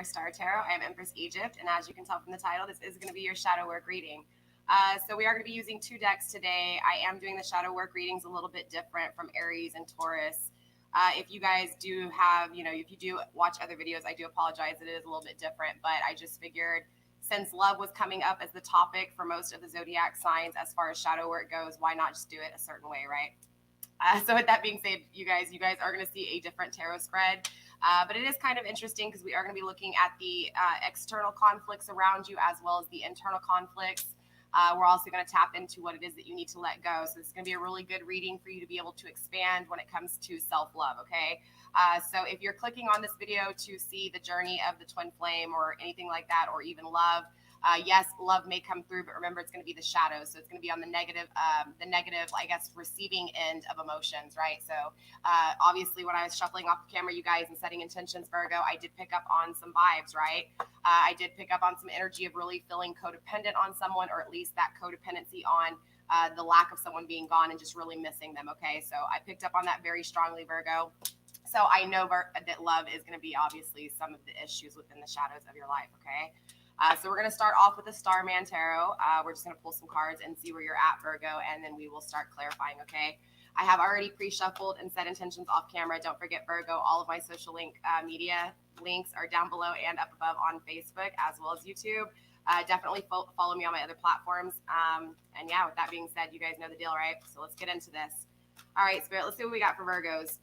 FireStarTarot. I am Empress Egypt, and as you can tell from the title, this is going to be your shadow work reading. So we are going to be using 2 decks today. I am doing the shadow work readings a little bit different from Aries and Taurus. If you guys do have, if you do watch other videos, I do apologize. It is a little bit different, but I just figured since love was coming up as the topic for most of the zodiac signs as far as shadow work goes, why not just do it a certain way, right? So with that being said, you guys are going to see a different tarot spread, but it is kind of interesting because we are going to be looking at the external conflicts around you as well as the internal conflicts. We're also going to tap into what it is that you need to let go. So it's going to be a really good reading for you to be able to expand when it comes to self-love, okay? So if you're clicking on this video to see the journey of the twin flame or anything like that, or even love, yes, love may come through, but remember, it's going to be the shadows. So it's going to be on the negative, I guess, receiving end of emotions, right? So obviously, when I was shuffling off the camera, you guys, and setting intentions, Virgo, I did pick up on some vibes, right? I did pick up on some energy of really feeling codependent on someone, or at least that codependency on the lack of someone being gone and just really missing them, okay? So I picked up on that very strongly, Virgo. So I know that love is going to be obviously some of the issues within the shadows of your life, okay? So we're going to start off with the Starman Tarot. We're just going to pull some cards and see where you're at, Virgo, and then we will start clarifying, okay? I have already pre-shuffled and set intentions off camera. Don't forget, Virgo, all of my social media links are down below and up above on Facebook as well as YouTube. Definitely follow me on my other platforms. And yeah, with that being said, you guys know the deal, right? So let's get into this. All right, Spirit, let's see what we got for Virgos.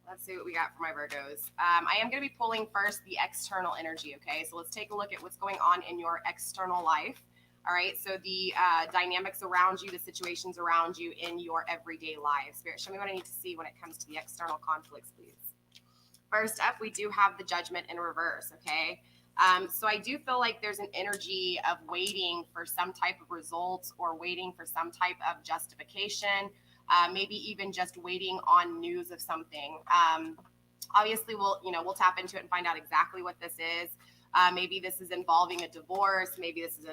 Let's see what we got for my Virgos. I am going to be pulling first the external energy, okay? So let's take a look at what's going on in your external life. All right, so the dynamics around you, the situations around you in your everyday life. Spirit, show me what I need to see when it comes to the external conflicts, please. First up, we do have the Judgment in reverse, okay? So I do feel like there's an energy of waiting for some type of results or waiting for some type of justification. Maybe even just waiting on news of something. Obviously, we'll tap into it and find out exactly what this is. Maybe this is involving a divorce. Maybe this is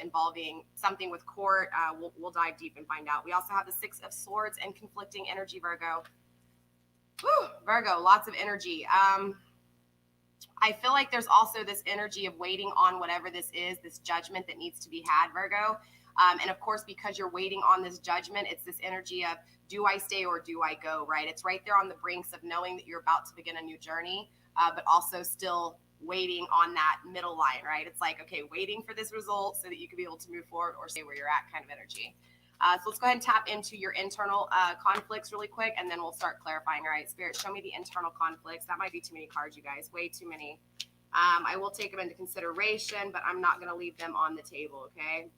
involving something with court. We'll dive deep and find out. We also have the 6 of Swords and conflicting energy, Virgo. Whew, Virgo, lots of energy. I feel like there's also this energy of waiting on whatever this is, this judgment that needs to be had, Virgo. And of course, because you're waiting on this judgment, it's this energy of, do I stay or do I go, right? It's right there on the brinks of knowing that you're about to begin a new journey, but also still waiting on that middle line, right? It's like, okay, waiting for this result so that you can be able to move forward or stay where you're at kind of energy. So let's go ahead and tap into your internal conflicts really quick, and then we'll start clarifying. All right, Spirit, show me the internal conflicts. That might be too many cards, you guys, way too many. I will take them into consideration, but I'm not going to leave them on the table, okay?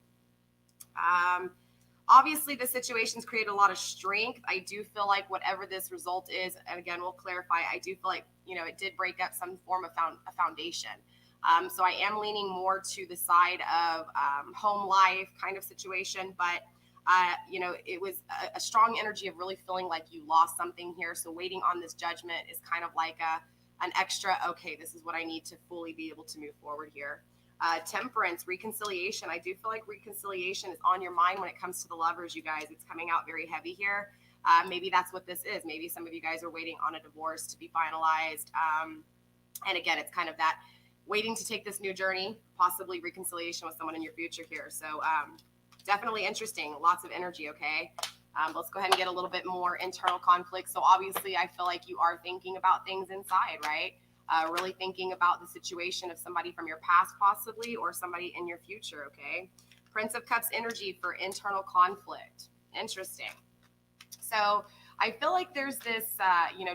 Obviously the situations create a lot of strength. I do feel like whatever this result is, and again, we'll clarify, I do feel like, it did break up some form of a foundation. So I am leaning more to the side of home life kind of situation, but it was a strong energy of really feeling like you lost something here. So waiting on this judgment is kind of like an extra, okay, this is what I need to fully be able to move forward here. Temperance, reconciliation. I do feel like reconciliation is on your mind when it comes to the lovers, you guys. It's coming out very heavy here. Maybe that's what this is. Maybe some of you guys are waiting on a divorce to be finalized. And again, it's kind of that waiting to take this new journey, possibly reconciliation with someone in your future here. So definitely interesting. Lots of energy, okay? Let's go ahead and get a little bit more internal conflict. So obviously, I feel like you are thinking about things inside, right? Really thinking about the situation of somebody from your past possibly, or somebody in your future, okay? Prince of Cups energy for internal conflict. Interesting. So I feel like there's this,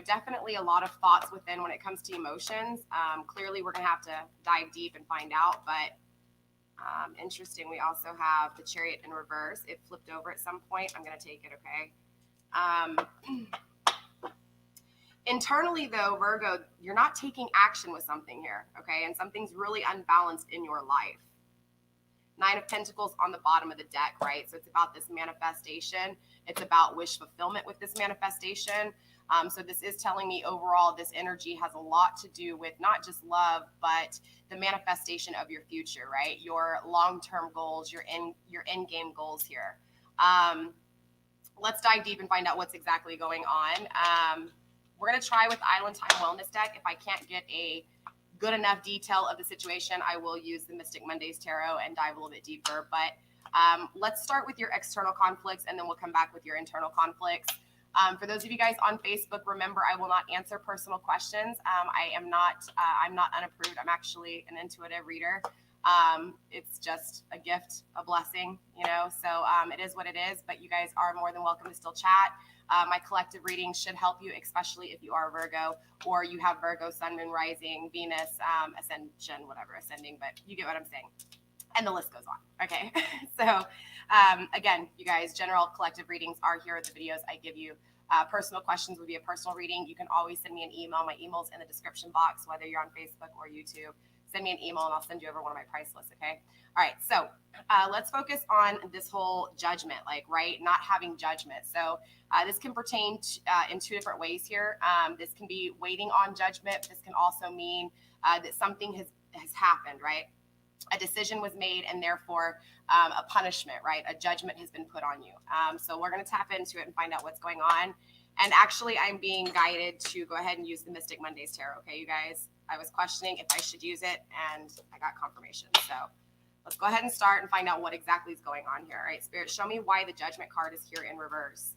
definitely a lot of thoughts within when it comes to emotions. Clearly, we're going to have to dive deep and find out, but interesting. We also have the Chariot in reverse. It flipped over at some point. I'm going to take it, okay? Internally, though, Virgo, you're not taking action with something here, okay? And something's really unbalanced in your life. 9 of Pentacles on the bottom of the deck, right? So it's about this manifestation. It's about wish fulfillment with this manifestation. So this is telling me overall this energy has a lot to do with not just love, but the manifestation of your future, right? Your long-term goals, your end game goals here. Let's dive deep and find out what's exactly going on. We're going to try with Island Time Wellness deck. If I can't get a good enough detail of the situation, I will use the Mystic Mondays Tarot and dive a little bit deeper. But let's start with your external conflicts, and then we'll come back with your internal conflicts. For those of you guys on Facebook, remember, I will not answer personal questions. I'm not unapproved. I'm actually an intuitive reader. It's just a gift, a blessing, you know, so it is what it is, but you guys are more than welcome to still chat. My collective reading should help you, especially if you are Virgo or you have Virgo, Sun, Moon, Rising, Venus, Ascension, whatever, ascending, but you get what I'm saying. And the list goes on. Okay. So again, you guys, general collective readings are here at the videos I give you. Personal questions would be a personal reading. You can always send me an email. My email's in the description box, whether you're on Facebook or YouTube. Send me an email and I'll send you over one of my price lists, okay? All right, so let's focus on this whole judgment, like, right, not having judgment. So this can pertain in two different ways here. This can be waiting on judgment. This can also mean that something has happened, right? A decision was made and therefore a punishment, right? A judgment has been put on you. So we're going to tap into it and find out what's going on. And actually, I'm being guided to go ahead and use the Mystic Mondays Tarot, okay, you guys? I was questioning if I should use it, and I got confirmation. So let's go ahead and start and find out what exactly is going on here. All right, Spirit, show me why the Judgment card is here in reverse.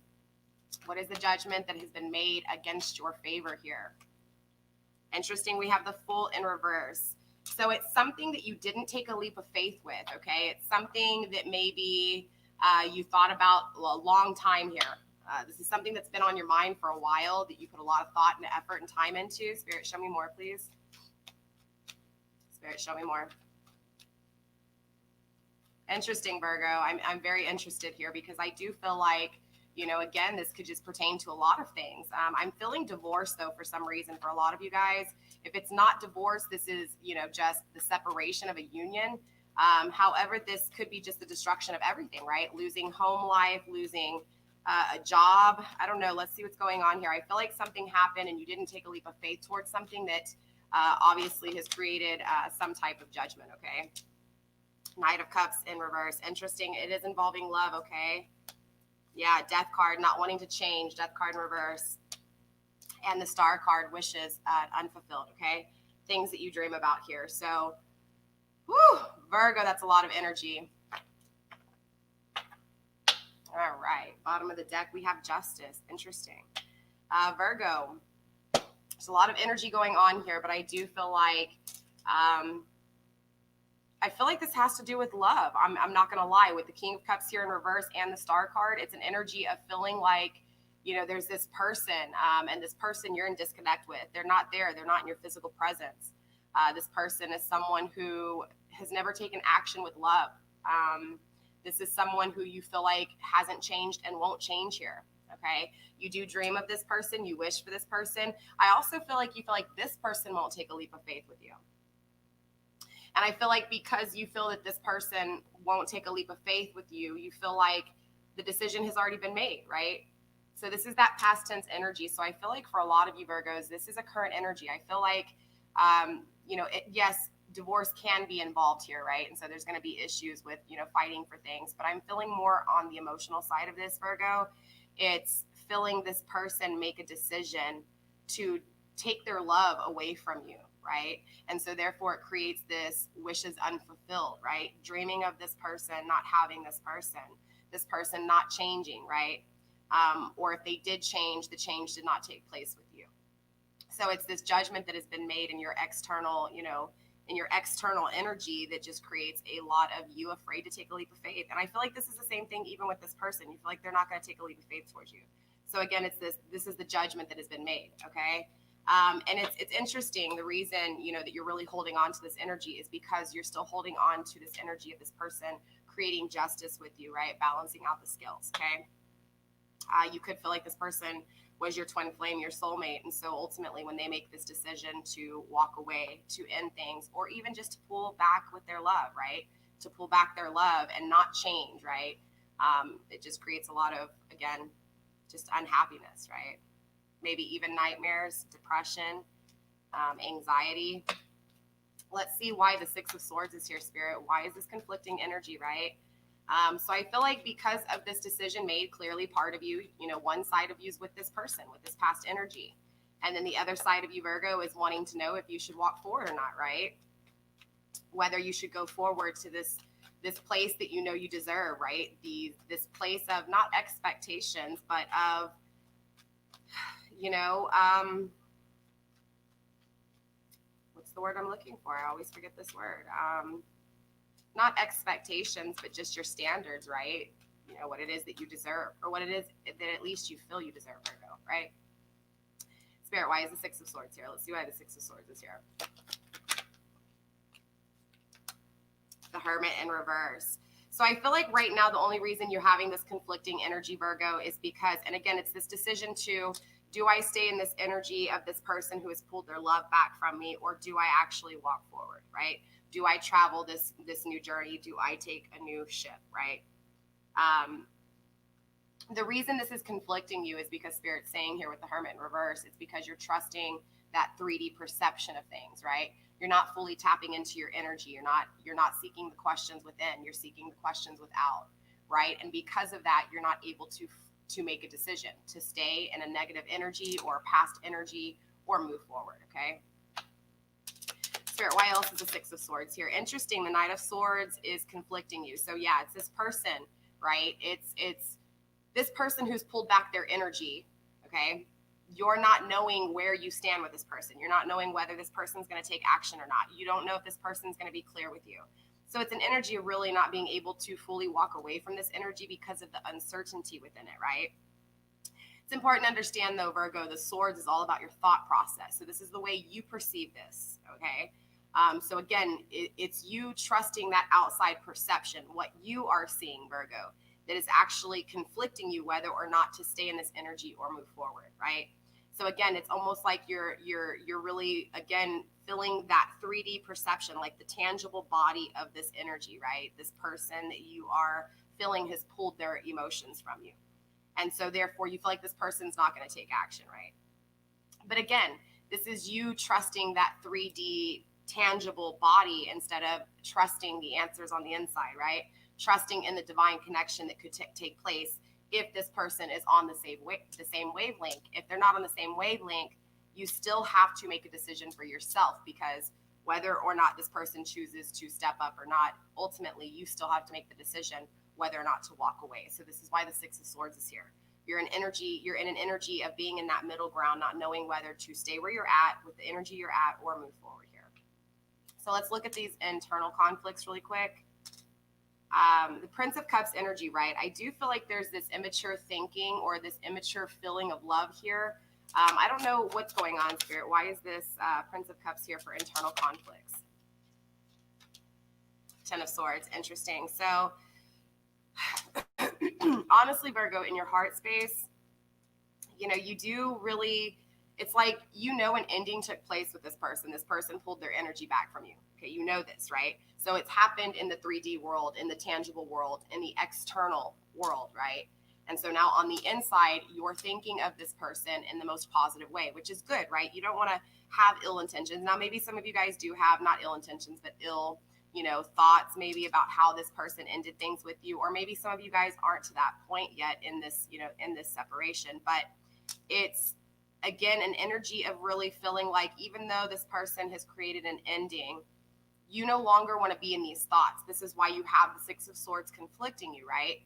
What is the judgment that has been made against your favor here? Interesting, we have the Fool in reverse. So it's something that you didn't take a leap of faith with, okay? It's something that maybe you thought about a long time here. This is something that's been on your mind for a while, that you put a lot of thought and effort and time into. Spirit, show me more, please. Spirit, show me more. Interesting, Virgo. I'm very interested here because I do feel like, you know, again, this could just pertain to a lot of things. I'm feeling divorce, though, for some reason, for a lot of you guys. If it's not divorce, this is, you know, just the separation of a union. However, this could be just the destruction of everything, right? Losing home life, losing a job. I don't know. Let's see what's going on here. I feel like something happened and you didn't take a leap of faith towards something that obviously has created some type of judgment, okay? Knight of Cups in reverse. Interesting. It is involving love, okay? Yeah, Death card, not wanting to change. Death card in reverse. And the Star card, wishes unfulfilled, okay? Things that you dream about here. So, whew, Virgo, that's a lot of energy. All right, bottom of the deck, we have Justice. Interesting. Virgo, there's a lot of energy going on here, but I do feel like, this has to do with love. I'm not going to lie. With the King of Cups here in reverse and the Star card, it's an energy of feeling like, you know, there's this person, and this person you're in disconnect with. They're not there. They're not in your physical presence. This person is someone who has never taken action with love. This is someone who you feel like hasn't changed and won't change here, okay? You do dream of this person. You wish for this person. I also feel like you feel like this person won't take a leap of faith with you. And I feel like because you feel that this person won't take a leap of faith with you, you feel like the decision has already been made, right? So this is that past tense energy. So I feel like for a lot of you Virgos, this is a current energy. I feel like, you know, yes, divorce can be involved here, right? And so there's going to be issues with, you know, fighting for things. But I'm feeling more on the emotional side of this, Virgo. It's feeling this person make a decision to take their love away from you, right? And so therefore it creates this wishes unfulfilled, right? Dreaming of this person, not having this person not changing, right? Or if they did change, the change did not take place with you. So it's this judgment that has been made in your external, you know, in your external energy that just creates a lot of you afraid to take a leap of faith. And I feel like this is the same thing even with this person. You feel like they're not going to take a leap of faith towards you. So again, it's this is the judgment that has been made, okay? And it's interesting. The reason, you know, that you're really holding on to this energy is because you're still holding on to this energy of this person creating justice with you, right? Balancing out the scales, okay? You could feel like this person was your twin flame, your soulmate. And so ultimately when they make this decision to walk away, to end things, or even just to pull back with their love, right? To pull back their love and not change, right? It just creates a lot of, again, just unhappiness, right? Maybe even nightmares, depression, anxiety. Let's see why the Six of Swords is here, Spirit. Why is this conflicting energy, right? So I feel like because of this decision made, clearly part of you, you know, one side of you is with this person, with this past energy. And then the other side of you, Virgo, is wanting to know if you should walk forward or not, right? Whether you should go forward to this place that you know you deserve, right? This place of not expectations, but of, you know, what's the word I'm looking for? I always forget this word. Not expectations, but just your standards, right? You know, what it is that you deserve, or what it is that at least you feel you deserve, Virgo, right? Spirit, why is the Six of Swords here? Let's see why the Six of Swords is here. The Hermit in reverse. So I feel like right now the only reason you're having this conflicting energy, Virgo, is because, and again, it's this decision to, do I stay in this energy of this person who has pulled their love back from me, or do I actually walk forward, right? Do I travel this new journey? Do I take a new ship, right? The reason this is conflicting you is because Spirit's saying here with the Hermit in reverse, it's because you're trusting that 3D perception of things, right? You're not fully tapping into your energy. You're not seeking the questions within. You're seeking the questions without, right? And because of that, you're not able to make a decision to stay in a negative energy or a past energy or move forward, okay? Spirit, why else is the Six of Swords here? Interesting, the Knight of Swords is conflicting you. So yeah, it's this person, right? It's this person who's pulled back their energy, okay? You're not knowing where you stand with this person. You're not knowing whether this person's going to take action or not. You don't know if this person's going to be clear with you. So it's an energy of really not being able to fully walk away from this energy because of the uncertainty within it, right? It's important to understand, though, Virgo, the swords is all about your thought process. So this is the way you perceive this, okay? So again, it's you trusting that outside perception, what you are seeing, Virgo, that is actually conflicting you whether or not to stay in this energy or move forward, right? So again, it's almost like you're really, again, feeling that 3D perception, like the tangible body of this energy, right? This person that you are feeling has pulled their emotions from you. And so therefore you feel like this person's not going to take action, right? But again, this is you trusting that 3D tangible body instead of trusting the answers on the inside, right? Trusting in the divine connection that could take place if this person is on the same wavelength. If they're not on the same wavelength, you still have to make a decision for yourself, because whether or not this person chooses to step up or not, ultimately you still have to make the decision whether or not to walk away. So this is why the Six of Swords is here. You're in an energy of being in that middle ground, not knowing whether to stay where you're at with the energy you're at or move forward here. So let's look at these internal conflicts really quick. The Prince of Cups energy, right? I do feel like there's this immature thinking or this immature feeling of love here. I don't know what's going on, Spirit. Why is this Prince of Cups here for internal conflicts? Ten of Swords, interesting. So honestly, Virgo, in your heart space, you know, you do really, it's like, you know, an ending took place with this person. This person pulled their energy back from you. Okay, you know this, right? So it's happened in the 3D world, in the tangible world, in the external world, right? And so now on the inside, you're thinking of this person in the most positive way, which is good, right? You don't want to have ill intentions. Now, maybe some of you guys do have not ill intentions, but ill, you know, thoughts maybe about how this person ended things with you, or maybe some of you guys aren't to that point yet in this, you know, in this separation. But it's, again, an energy of really feeling like even though this person has created an ending, you no longer want to be in these thoughts. This is why you have the Six of Swords conflicting you, right?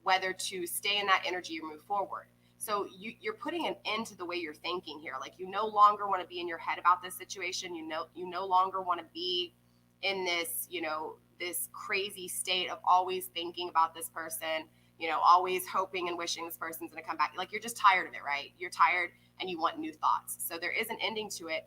Whether to stay in that energy or move forward. So you're putting an end to the way you're thinking here. Like, you no longer want to be in your head about this situation. You no longer want to be in this, you know, this crazy state of always thinking about this person, you know, always hoping and wishing this person's going to come back. Like, you're just tired of it, right? You're tired and you want new thoughts. So there is an ending to it.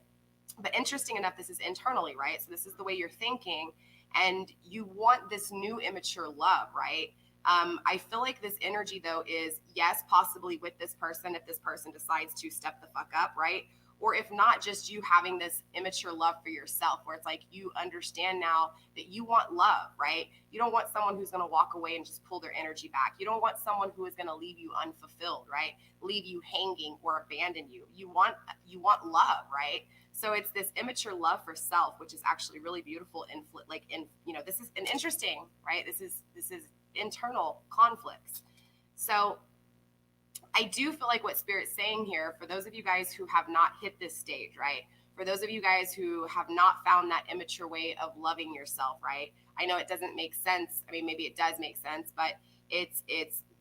But interesting enough, this is internally, right? So this is the way you're thinking, and you want this new immature love, right? I feel like this energy, though, is, yes, possibly with this person, if this person decides to step the fuck up, right? Or if not, just you having this immature love for yourself, where it's like you understand now that you want love, right? You don't want someone who's going to walk away and just pull their energy back. You don't want someone who is going to leave you unfulfilled, right? Leave you hanging or abandon you. You want love, right? So it's this immature love for self, which is actually really beautiful. This is an interesting, right? This is internal conflicts. So I do feel like what Spirit's saying here, for those of you guys who have not hit this stage, right? For those of you guys who have not found that immature way of loving yourself, right? I know it doesn't make sense. I mean, maybe it does make sense, but it's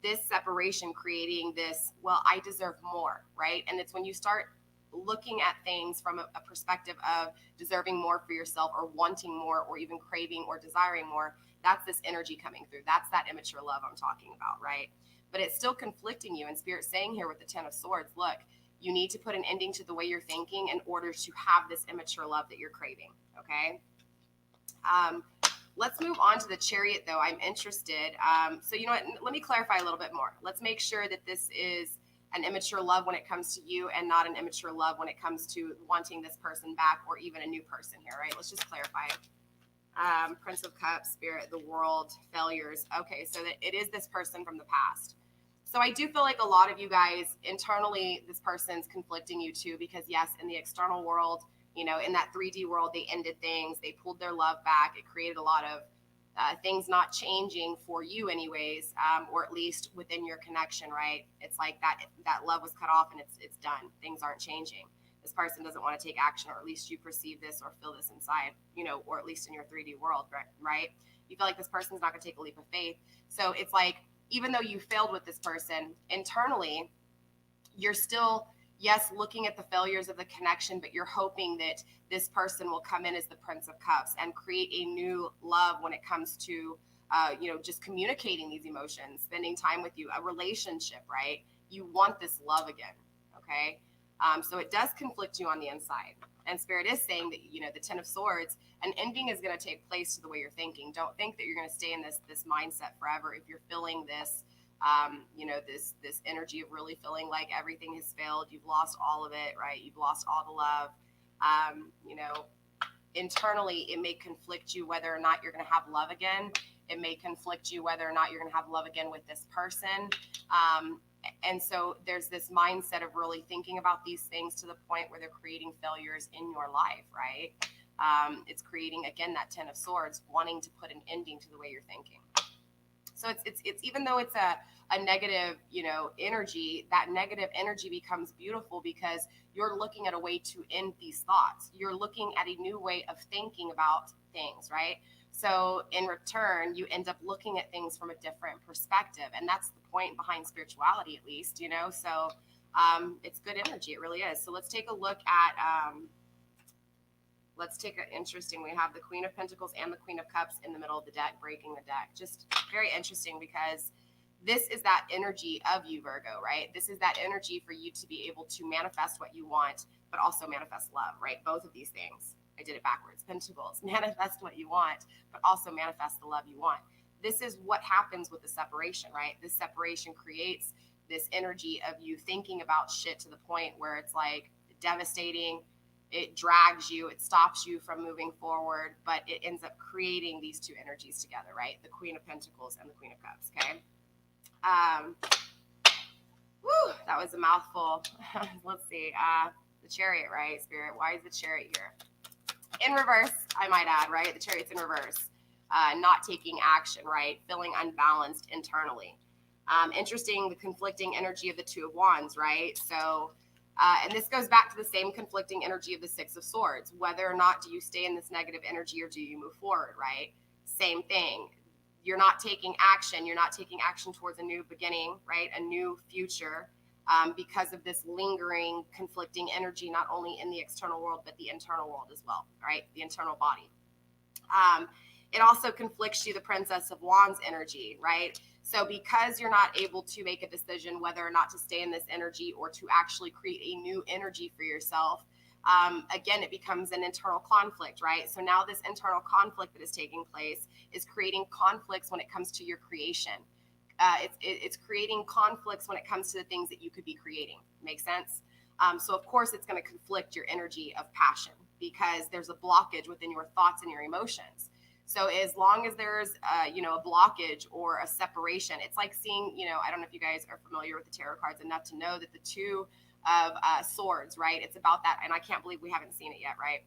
this separation creating this, well, I deserve more, right? And it's when you start looking at things from a perspective of deserving more for yourself, or wanting more, or even craving or desiring more, that's this energy coming through. That's that immature love I'm talking about, right? But it's still conflicting you. And Spirit's saying here with the Ten of Swords, look, you need to put an ending to the way you're thinking in order to have this immature love that you're craving, okay? Let's move on to the Chariot, though. I'm interested. So you know what? Let me clarify a little bit more. Let's make sure that this is an immature love when it comes to you, and not an immature love when it comes to wanting this person back, or even a new person here, right? Let's just clarify. Prince of Cups, Spirit, the World, failures. Okay, so that it is this person from the past. So I do feel like a lot of you guys internally, this person's conflicting you too, because yes, in the external world, you know, in that 3D world, they ended things, they pulled their love back. It created a lot of things not changing for you anyways, or at least within your connection, right? It's like that love was cut off and it's done. Things aren't changing. This person doesn't want to take action, or at least you perceive this or feel this inside, you know, or at least in your 3D world, right? You feel like this person's not going to take a leap of faith. So it's like, even though you failed with this person internally, you're still, yes, looking at the failures of the connection, but you're hoping that this person will come in as the Prince of Cups and create a new love when it comes to, you know, just communicating these emotions, spending time with you, a relationship, right? You want this love again, okay? So it does conflict you on the inside. And Spirit is saying that, you know, the Ten of Swords, an ending is going to take place to the way you're thinking. Don't think that you're going to stay in this mindset forever. If you're feeling this, you know, this energy of really feeling like everything has failed, you've lost all of it, right? You've lost all the love. You know, internally, it may conflict you whether or not you're going to have love again. It may conflict you whether or not you're going to have love again with this person. And so there's this mindset of really thinking about these things to the point where they're creating failures in your life, right? It's creating, again, that Ten of Swords, wanting to put an ending to the way you're thinking. So it's even though it's a negative, you know, energy, that negative energy becomes beautiful because you're looking at a way to end these thoughts. You're looking at a new way of thinking about things, right? So in return, you end up looking at things from a different perspective. And that's the point behind spirituality, at least, you know? So it's good energy. It really is. So let's take a look at, interesting. We have the Queen of Pentacles and the Queen of Cups in the middle of the deck, breaking the deck. Just very interesting, because this is that energy of you, Virgo, right? This is that energy for you to be able to manifest what you want, but also manifest love, right? Both of these things. I did it backwards. Pentacles, manifest what you want, but also manifest the love you want. This is what happens with the separation, right? This separation creates this energy of you thinking about shit to the point where it's like devastating. It drags you, it stops you from moving forward, but it ends up creating these two energies together, right? The Queen of Pentacles and the Queen of Cups, okay? Woo, that was a mouthful. Let's see, the Chariot, right, Spirit? Why is the Chariot here? In reverse, I might add, right? The Chariot's in reverse. Not taking action, right? Feeling unbalanced internally. Interesting, the conflicting energy of the Two of Wands, right? So, and this goes back to the same conflicting energy of the Six of Swords. Whether or not do you stay in this negative energy or do you move forward, right? Same thing. You're not taking action. You're not taking action towards a new beginning, right? A new future. Because of this lingering, conflicting energy, not only in the external world, but the internal world as well, right? The internal body. It also conflicts you, the Princess of Wands energy, right? So because you're not able to make a decision whether or not to stay in this energy or to actually create a new energy for yourself, again, it becomes an internal conflict, right? So now this internal conflict that is taking place is creating conflicts when it comes to your creation. It's creating conflicts when it comes to the things that you could be creating. Make sense? So of course it's going to conflict your energy of passion because there's a blockage within your thoughts and your emotions. So as long as there's you know, a blockage or a separation, it's like seeing, you know, I don't know if you guys are familiar with the tarot cards enough to know that the Two of Swords, right? It's about that, and I can't believe we haven't seen it yet, right?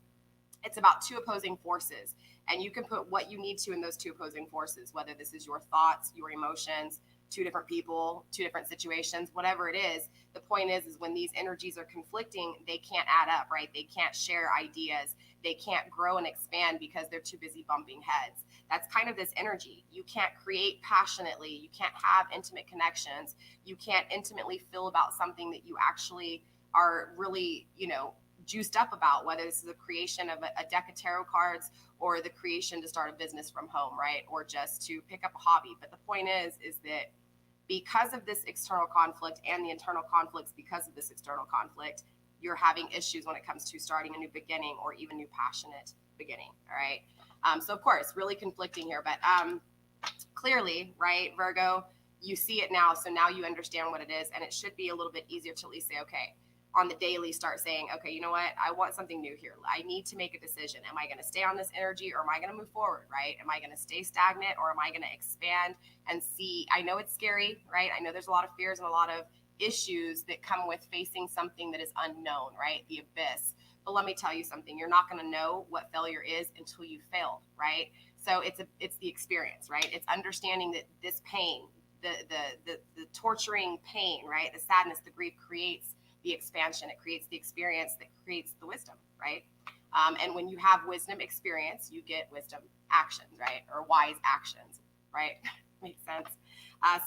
It's about two opposing forces, and you can put what you need to in those two opposing forces, whether this is your thoughts, your emotions, two different people, two different situations, whatever it is. The point is when these energies are conflicting, they can't add up, right? They can't share ideas. They can't grow and expand because they're too busy bumping heads. That's kind of this energy. You can't create passionately. You can't have intimate connections. You can't intimately feel about something that you actually are really, juiced up about, whether this is the creation of a deck of tarot cards or the creation to start a business from home, right? Or just to pick up a hobby. But the point is that because of this external conflict and the internal conflicts because of this external conflict, you're having issues when it comes to starting a new beginning or even new passionate beginning, all right? So of course, really conflicting here, but clearly, right, Virgo, you see it now, so now you understand what it is, and it should be a little bit easier to at least say, okay, on the daily start saying, okay, you know what, I want something new here. I need to make a decision. Am I going to stay on this energy or am I going to move forward, right? Am I going to stay stagnant or am I going to expand and see? I know it's scary, right? I know there's a lot of fears and a lot of issues that come with facing something that is unknown, right? The abyss. But let me tell you something, you're not going to know what failure is until you failed, right? So it's the experience, right? It's understanding that this pain, the torturing pain, right? The sadness, the grief creates the expansion. It creates the experience that creates the wisdom, right? And when you have wisdom experience, you get wisdom actions, right? Or wise actions, right? Makes sense.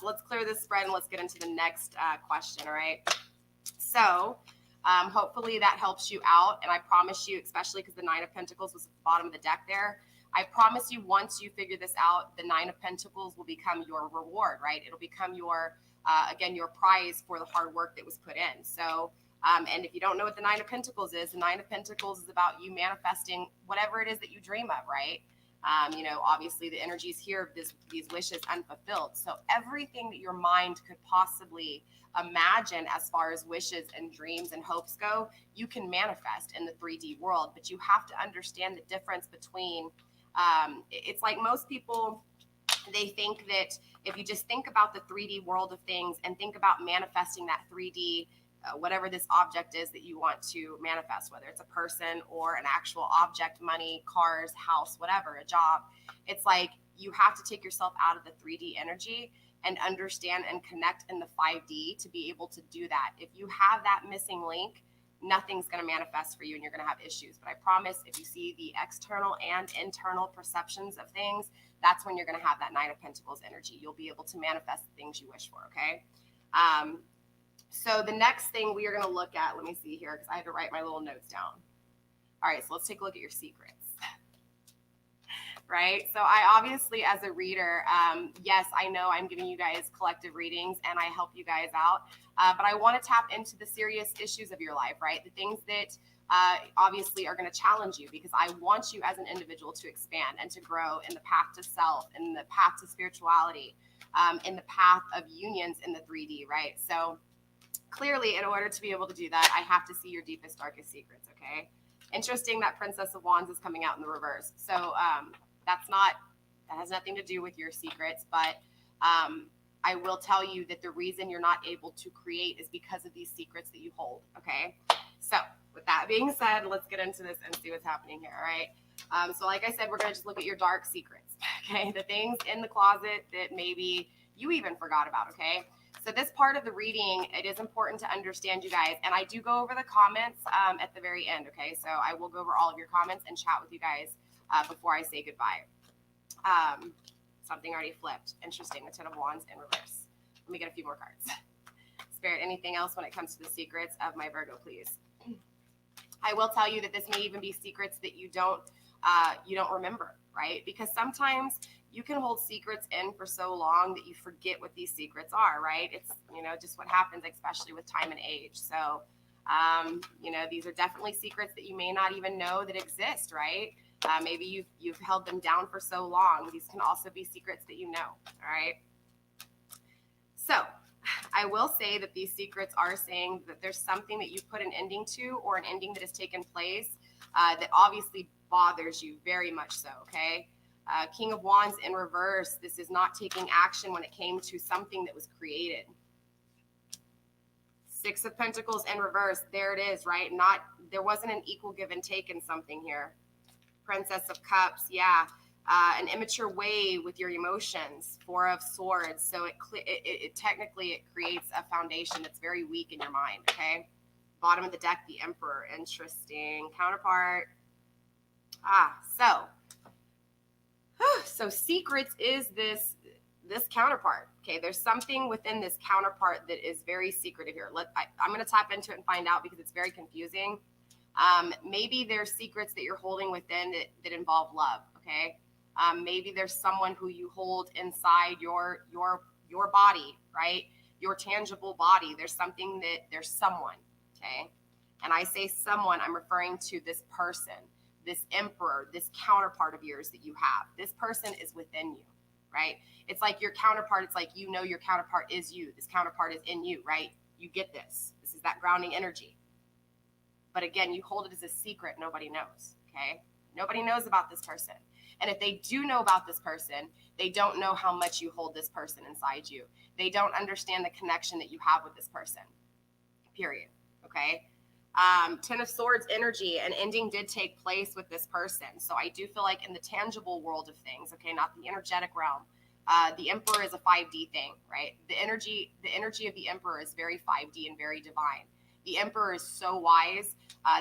So let's clear this spread and let's get into the next question, all right? So hopefully that helps you out. And I promise you, especially because the Nine of Pentacles was at the bottom of the deck there, I promise you once you figure this out, the Nine of Pentacles will become your reward, right? It'll become your again, your prize for the hard work that was put in. So, and if you don't know what the Nine of Pentacles is, the Nine of Pentacles is about you manifesting whatever it is that you dream of, right? Obviously the energies here of these wishes unfulfilled. So everything that your mind could possibly imagine as far as wishes and dreams and hopes go, you can manifest in the 3D world, but you have to understand the difference between, it's like most people, they think that if you just think about the 3D world of things and think about manifesting that 3D, whatever this object is that you want to manifest, whether it's a person or an actual object, money, cars, house, whatever, a job, it's like you have to take yourself out of the 3D energy and understand and connect in the 5D to be able to do that. If you have that missing link, nothing's going to manifest for you and you're going to have issues. But I promise if you see the external and internal perceptions of things, that's when you're going to have that Nine of Pentacles energy. You'll be able to manifest the things you wish for, okay? So the next thing we are going to look at, let me see here, because I had to write my little notes down. All right, so let's take a look at your secrets. Right? So I obviously, as a reader, yes, I know I'm giving you guys collective readings and I help you guys out, but I want to tap into the serious issues of your life, right? The things that obviously are going to challenge you, because I want you as an individual to expand and to grow in the path to self, in the path to spirituality, in the path of unions in the 3D, right? So clearly, in order to be able to do that, I have to see your deepest, darkest secrets, okay? Interesting that Princess of Wands is coming out in the reverse. So that has nothing to do with your secrets, but I will tell you that the reason you're not able to create is because of these secrets that you hold, okay? So with that being said, let's get into this and see what's happening here, all right? So like I said, we're going to just look at your dark secrets, okay? The things in the closet that maybe you even forgot about, okay? So this part of the reading, it is important to understand, you guys, and I do go over the comments at the very end, okay? So I will go over all of your comments and chat with you guys before I say goodbye. Something already flipped. Interesting, the Ten of Wands in reverse. Let me get a few more cards. Spirit, anything else when it comes to the secrets of my Virgo, please? I will tell you that this may even be secrets that you don't remember, right? Because sometimes you can hold secrets in for so long that you forget what these secrets are, right? It's, just what happens, especially with time and age. So, these are definitely secrets that you may not even know that exist, right? Maybe you've held them down for so long. These can also be secrets that you know, all right? So I will say that these secrets are saying that there's something that you put an ending to, or an ending that has taken place that obviously bothers you very much so, okay? King of Wands in reverse, this is not taking action when it came to something that was created. Six of Pentacles in reverse, there it is, right? There wasn't an equal give and take in something here. Princess of Cups, yeah. an immature way with your emotions, Four of Swords. So it technically creates a foundation that's very weak in your mind, okay? Bottom of the deck, the Emperor. Interesting. Counterpart. So secrets is this counterpart. Okay, there's something within this counterpart that is very secretive here. I'm going to tap into it and find out because it's very confusing. Maybe there's secrets that you're holding within that involve love. Okay, maybe there's someone who you hold inside your body, right? Your tangible body. There's someone. Okay, and I say someone, I'm referring to this person, this emperor, this counterpart of yours that you have. This person is within you, right? It's like your counterpart. It's like, you know, your counterpart is you. This counterpart is in you, right? You get this. This is that grounding energy. But again, you hold it as a secret. Nobody knows, okay? Nobody knows about this person. And if they do know about this person, they don't know how much you hold this person inside you. They don't understand the connection that you have with this person, period, okay? Ten of Swords energy, an ending did take place with this person. So I do feel like in the tangible world of things, okay, not the energetic realm, the Emperor is a 5D thing, right? The energy of the Emperor is very 5D and very divine. The Emperor is so wise.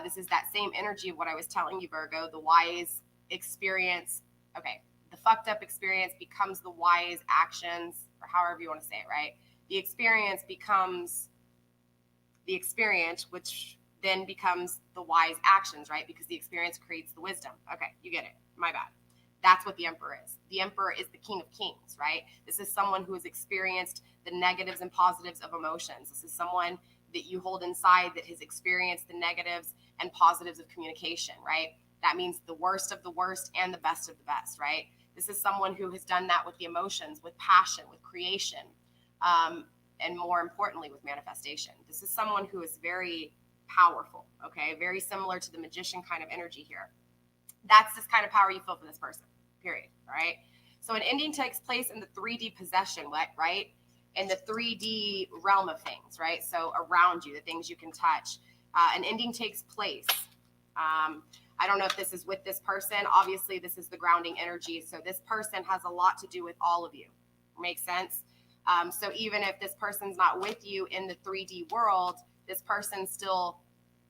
This is that same energy of what I was telling you, Virgo, the wise experience. Okay, the fucked up experience becomes the wise actions, or however you want to say it, right? The experience becomes the experience, which then becomes the wise actions, right? Because the experience creates the wisdom. Okay, you get it. My bad. That's what the Emperor is. The Emperor is the King of Kings, right? This is someone who has experienced the negatives and positives of emotions. This is someone that you hold inside that has experienced the negatives and positives of communication, right? That means the worst of the worst and the best of the best, right? This is someone who has done that with the emotions, with passion, with creation, and more importantly, with manifestation. This is someone who is very powerful, okay? Very similar to the magician kind of energy here. That's this kind of power you feel for this person, period, all right? So an ending takes place in the 3D possession, right? In the 3D realm of things, right? So around you, the things you can touch. An ending takes place. I don't know if this is with this person. Obviously, this is the grounding energy. So this person has a lot to do with all of you. Makes sense? So even if this person's not with you in the 3D world, this person still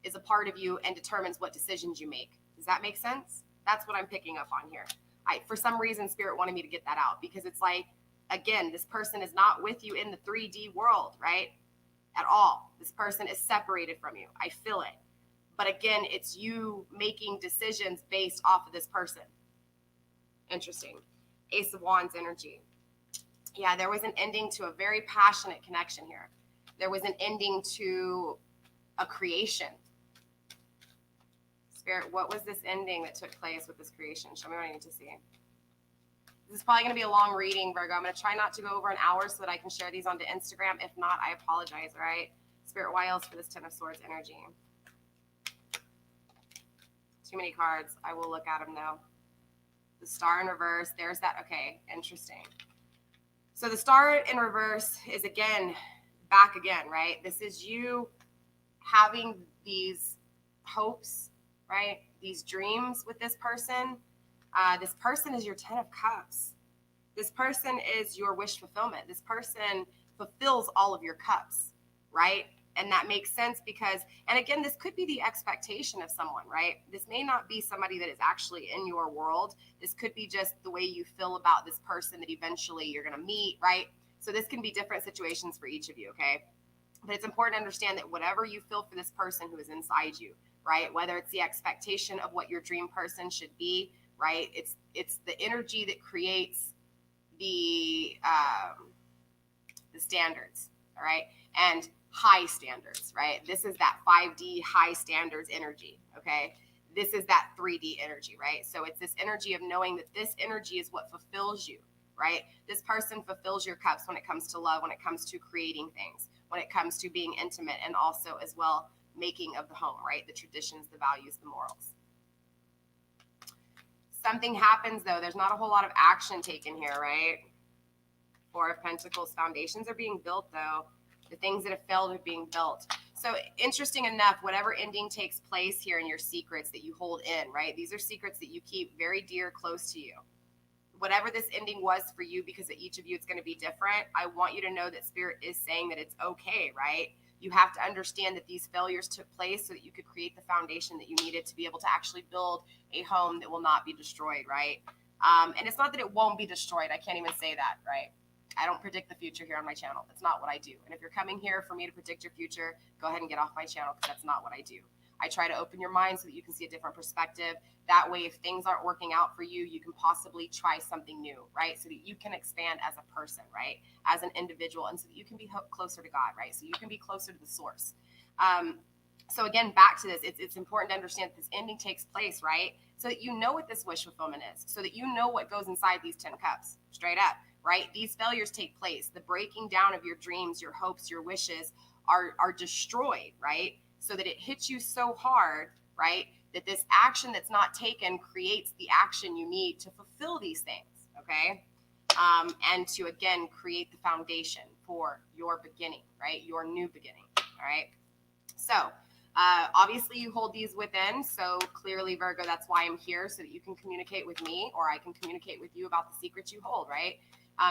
is a part of you and determines what decisions you make. Does that make sense? That's what I'm picking up on here. For some reason, Spirit wanted me to get that out because it's like, again, this person is not with you in the 3D world, right? At all. This person is separated from you. I feel it. But again, it's you making decisions based off of this person. Interesting. Ace of Wands energy. Yeah, there was an ending to a very passionate connection here. There was an ending to a creation. Spirit, what was this ending that took place with this creation? Show me what I need to see. This is probably going to be a long reading, Virgo. I'm going to try not to go over an hour so that I can share these onto Instagram. If not, I apologize, all right? Spirit, why else for this Ten of Swords energy? Too many cards. I will look at them, though. The Star in reverse. There's that. Okay, interesting. So the Star in reverse is, again, back again, right? This is you having these hopes, right? These dreams with this person. This person is your 10 of Cups. This person is your wish fulfillment. This person fulfills all of your cups, right? And that makes sense because, and again, this could be the expectation of someone, right? This may not be somebody that is actually in your world. This could be just the way you feel about this person that eventually you're going to meet, right? So this can be different situations for each of you, okay? But it's important to understand that whatever you feel for this person who is inside you, right? Whether it's the expectation of what your dream person should be, right? It's the energy that creates the standards, all right? And high standards, right? This is that 5D high standards energy, okay? This is that 3D energy, right? So it's this energy of knowing that this energy is what fulfills you, right? This person fulfills your cups when it comes to love, when it comes to creating things, when it comes to being intimate, and also as well making of the home, right? The traditions, the values, the morals. Something happens though. There's not a whole lot of action taken here, right? Four of Pentacles. Foundations are being built though. The things that have failed are being built. So interesting enough, whatever ending takes place here in your secrets that you hold in, right? These are secrets that you keep very dear, close to you. whatever this ending was for you, because of each of you, it's going to be different. I want you to know that Spirit is saying that it's okay, right? You have to understand that these failures took place so that you could create the foundation that you needed to be able to actually build a home that will not be destroyed, right? And it's not that it won't be destroyed. I can't even say that, right? I don't predict the future here on my channel. That's not what I do. And if you're coming here for me to predict your future, go ahead and get off my channel, because that's not what I do. I try to open your mind so that you can see a different perspective. That way, if things aren't working out for you, you can possibly try something new, right? So that you can expand as a person, right? As an individual, and so that you can be closer to God, right? So you can be closer to the source. So again, back to this, it's important to understand that this ending takes place, right? So that you know what this wish fulfillment is, so that you know what goes inside these 10 cups, straight up, right? These failures take place. The breaking down of your dreams, your hopes, your wishes are destroyed, right? So that it hits you so hard, right, that this action that's not taken creates the action you need to fulfill these things, okay? And to, again, create the foundation for your beginning, right? Your new beginning, all right? So obviously you hold these within. So clearly, Virgo, that's why I'm here, so that you can communicate with me, or I can communicate with you about the secrets you hold, right?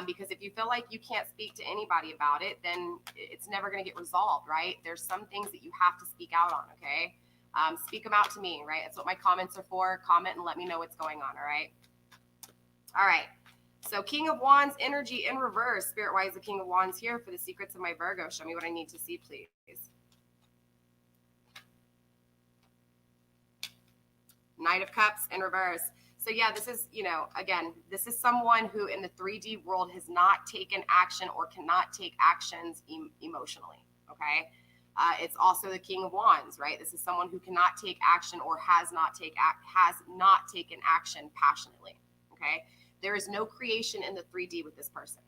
Because if you feel like you can't speak to anybody about it, then it's never going to get resolved, right? There's some things that you have to speak out on, okay? Speak them out to me, right? That's what my comments are for. Comment and let me know what's going on, all right? All right. So King of Wands energy in reverse. Spirit, why is the King of Wands here for the secrets of my Virgo? Show me what I need to see, please. Knight of Cups in reverse. So yeah, this is, again, this is someone who in the 3D world has not taken action or cannot take actions emotionally, okay? It's also the King of Wands, right? This is someone who cannot take action or has not taken action passionately, okay? There is no creation in the 3D with this person.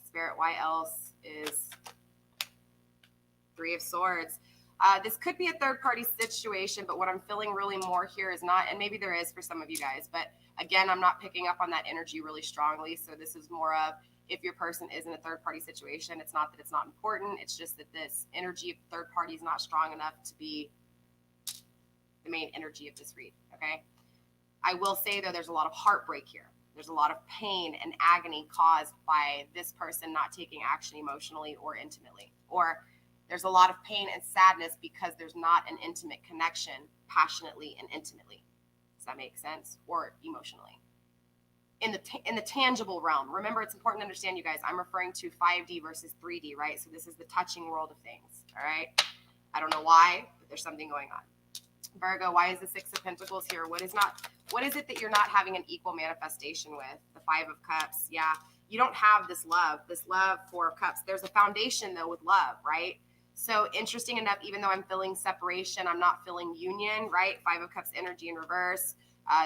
Spirit, why else is Three of Swords? This could be a third-party situation, but what I'm feeling really more here is not, and maybe there is for some of you guys, but again, I'm not picking up on that energy really strongly. So this is more of, if your person is in a third-party situation, it's not that it's not important. It's just that this energy of third party is not strong enough to be the main energy of this read, okay? I will say, though, there's a lot of heartbreak here. There's a lot of pain and agony caused by this person not taking action emotionally or intimately, or there's a lot of pain and sadness because there's not an intimate connection passionately and intimately. Does that make sense? Or emotionally. In the tangible realm. Remember, it's important to understand, you guys, I'm referring to 5D versus 3D, right? So this is the touching world of things, all right? I don't know why, but there's something going on. Virgo, why is the Six of Pentacles here? What is it that you're not having an equal manifestation with? The Five of Cups, yeah. You don't have this love, Four of Cups. There's a foundation, though, with love, right? So interesting enough, even though I'm feeling separation, I'm not feeling union, right? Five of Cups energy in reverse.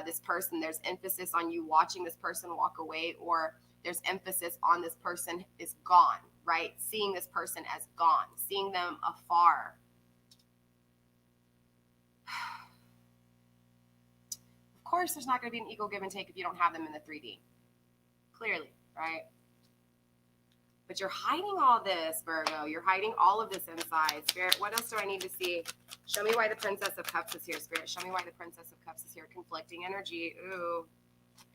This person, there's emphasis on you watching this person walk away, or there's emphasis on this person is gone, right? Seeing this person as gone, seeing them afar. Of course, there's not going to be an equal give and take if you don't have them in the 3D. Clearly, right? But you're hiding all this, Virgo. You're hiding all of this inside. Spirit, what else do I need to see? Show me why the Princess of Cups is here, Spirit. Show me why the Princess of Cups is here. Conflicting energy. Ooh.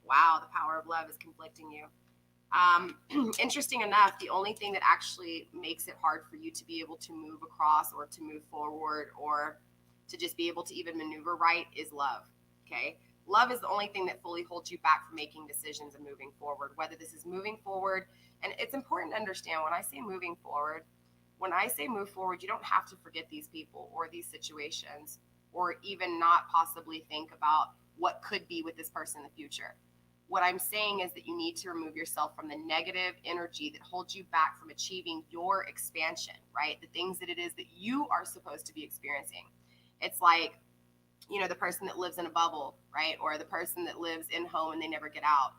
Wow, the power of love is conflicting you. Interesting enough, the only thing that actually makes it hard for you to be able to move across or to move forward or to just be able to even maneuver right is love, okay? Love is the only thing that fully holds you back from making decisions and moving forward, whether this is moving forward. And it's important to understand, when I say moving forward, when I say move forward, you don't have to forget these people or these situations, or even not possibly think about what could be with this person in the future. What I'm saying is that you need to remove yourself from the negative energy that holds you back from achieving your expansion, right? The things that it is that you are supposed to be experiencing. It's like, the person that lives in a bubble, right? Or the person that lives in home and they never get out.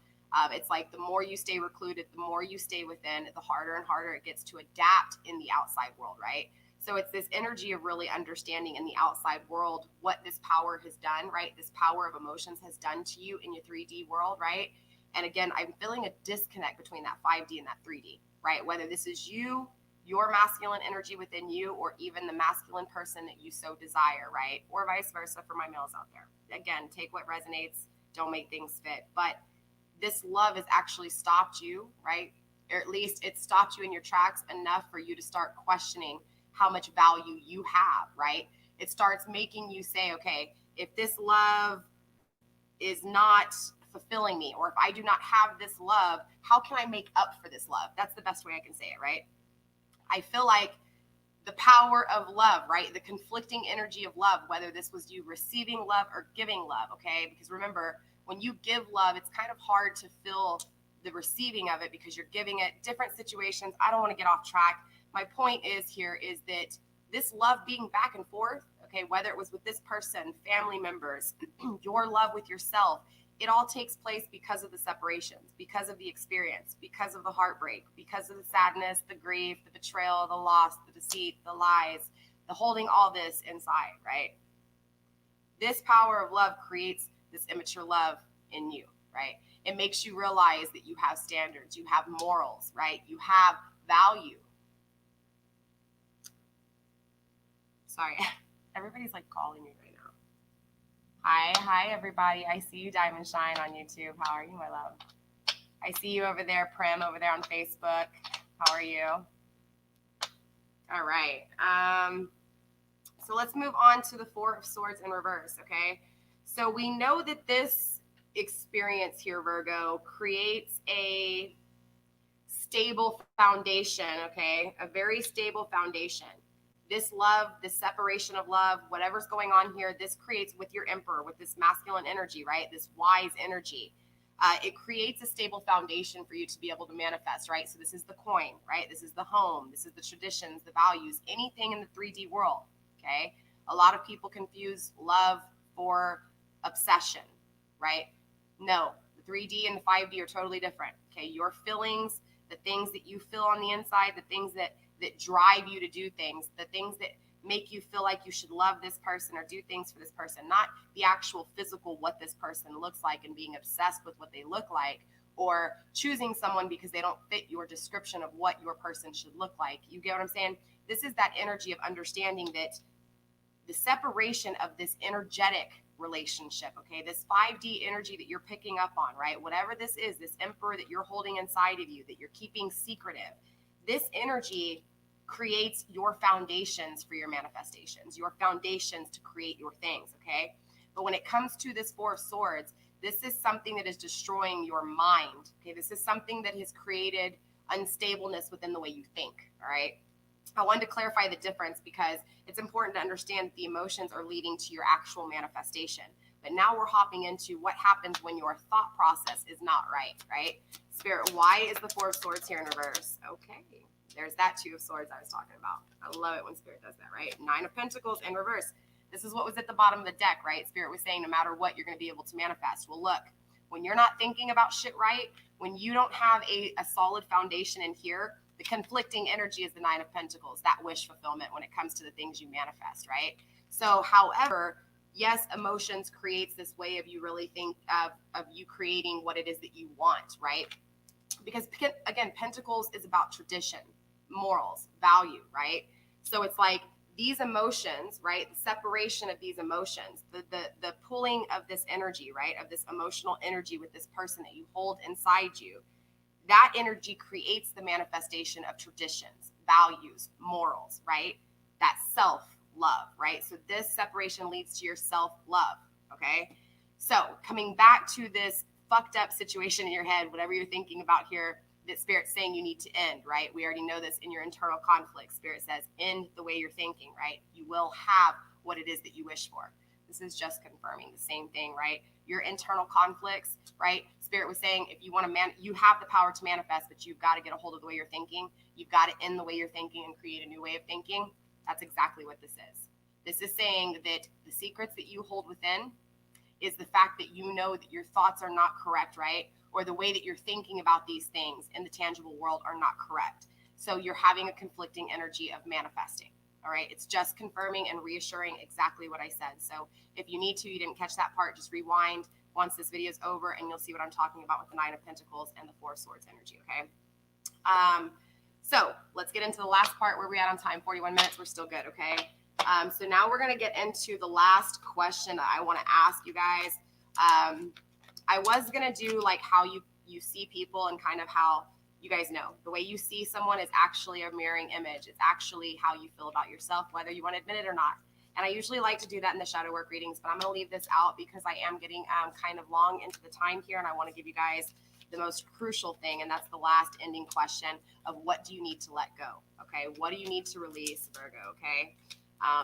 It's like the more you stay recluded, the more you stay within, the harder and harder it gets to adapt in the outside world, right? So it's this energy of really understanding in the outside world what this power has done, right? This power of emotions has done to you in your 3D world, right? And again, I'm feeling a disconnect between that 5D and that 3D, right? Whether this is you, your masculine energy within you, or even the masculine person that you so desire, right? Or vice versa for my males out there. Again, take what resonates, don't make things fit. But this love has actually stopped you, right? Or at least it stopped you in your tracks enough for you to start questioning how much value you have, right? It starts making you say, okay, if this love is not fulfilling me, or if I do not have this love, how can I make up for this love? That's the best way I can say it, right? I feel like the power of love, right? The conflicting energy of love, whether this was you receiving love or giving love, okay? Because remember, when you give love, it's kind of hard to feel the receiving of it because you're giving it different situations. I don't want to get off track. My point is here is that this love being back and forth, okay, whether it was with this person, family members, your love with yourself, it all takes place because of the separations, because of the experience, because of the heartbreak, because of the sadness, the grief, the betrayal, the loss, the deceit, the lies, the holding all this inside, right? This power of love creates this immature love in you, right? It makes you realize that you have standards, you have morals, right? You have value. Sorry, everybody's like calling me right now. Hi, everybody. I see you, Diamond Shine, on YouTube. How are you, my love? I see you over there, Prim, over there on Facebook. How are you? All right. So let's move on to the Four of Swords in reverse, okay? So we know that this experience here, Virgo, creates a stable foundation, okay? A very stable foundation. This love, this separation of love, whatever's going on here, this creates with your Emperor, with this masculine energy, right? This wise energy. It creates a stable foundation for you to be able to manifest, right? So this is the coin, right? This is the home. This is the traditions, the values, anything in the 3D world, okay? A lot of people confuse love for obsession, right? No, the 3D and the 5D are totally different, okay? Your feelings, the things that you feel on the inside, the things that drive you to do things, the things that make you feel like you should love this person or do things for this person, not the actual physical what this person looks like and being obsessed with what they look like, or choosing someone because they don't fit your description of what your person should look like. You get what I'm saying? This is that energy of understanding that the separation of this energetic relationship, okay, this 5D energy that you're picking up on, right? Whatever this is, this Emperor that you're holding inside of you, that you're keeping secretive, this energy creates your foundations for your manifestations, your foundations to create your things, okay? But when it comes to this Four of Swords, this is something that is destroying your mind, okay? This is something that has created unstableness within the way you think, all right? I wanted to clarify the difference because it's important to understand that the emotions are leading to your actual manifestation. But now we're hopping into what happens when your thought process is not right, right? Spirit, why is the Four of Swords here in reverse? Okay, there's that Two of Swords I was talking about. I love it when Spirit does that, right? Nine of Pentacles in reverse. This is what was at the bottom of the deck, right? Spirit was saying no matter what, you're going to be able to manifest. Well, look, when you're not thinking about shit right, when you don't have a solid foundation in here, the conflicting energy is the Nine of Pentacles, that wish fulfillment when it comes to the things you manifest, right? So, however, yes, emotions creates this way of you really think of you creating what it is that you want, right? Because again, Pentacles is about tradition, morals, value, right? So it's like these emotions, right? The separation of these emotions, the pulling of this energy, right? Of this emotional energy with this person that you hold inside you. That energy creates the manifestation of traditions, values, morals, right? That self-love, right? So this separation leads to your self-love, okay? So coming back to this fucked up situation in your head, whatever you're thinking about here, that Spirit's saying you need to end, right? We already know this in your internal conflict. Spirit says, end the way you're thinking, right? You will have what it is that you wish for. This is just confirming the same thing, right? Your internal conflicts, right? Spirit was saying, if you want to you have the power to manifest, but you've got to get a hold of the way you're thinking. You've got to end the way you're thinking and create a new way of thinking. That's exactly what this is. This is saying that the secrets that you hold within is the fact that you know that your thoughts are not correct, right? Or the way that you're thinking about these things in the tangible world are not correct. So you're having a conflicting energy of manifesting. All right, it's just confirming and reassuring exactly what I said. So if you need to, you didn't catch that part, just rewind once this video is over and you'll see what I'm talking about with the Nine of Pentacles and the Four of Swords energy, okay? So let's get into the last part. Where we at on time? 41 minutes. We're still good, okay? So now we're going to get into the last question that I want to ask you guys. I was going to do like how you see people and kind of how you guys know the way you see someone is actually a mirroring image. It's actually how you feel about yourself, whether you want to admit it or not. And I usually like to do that in the shadow work readings, but I'm going to leave this out because I am getting kind of long into the time here, and I want to give you guys the most crucial thing, and that's the last ending question of what do you need to let go? Okay, what do you need to release, Virgo? Okay,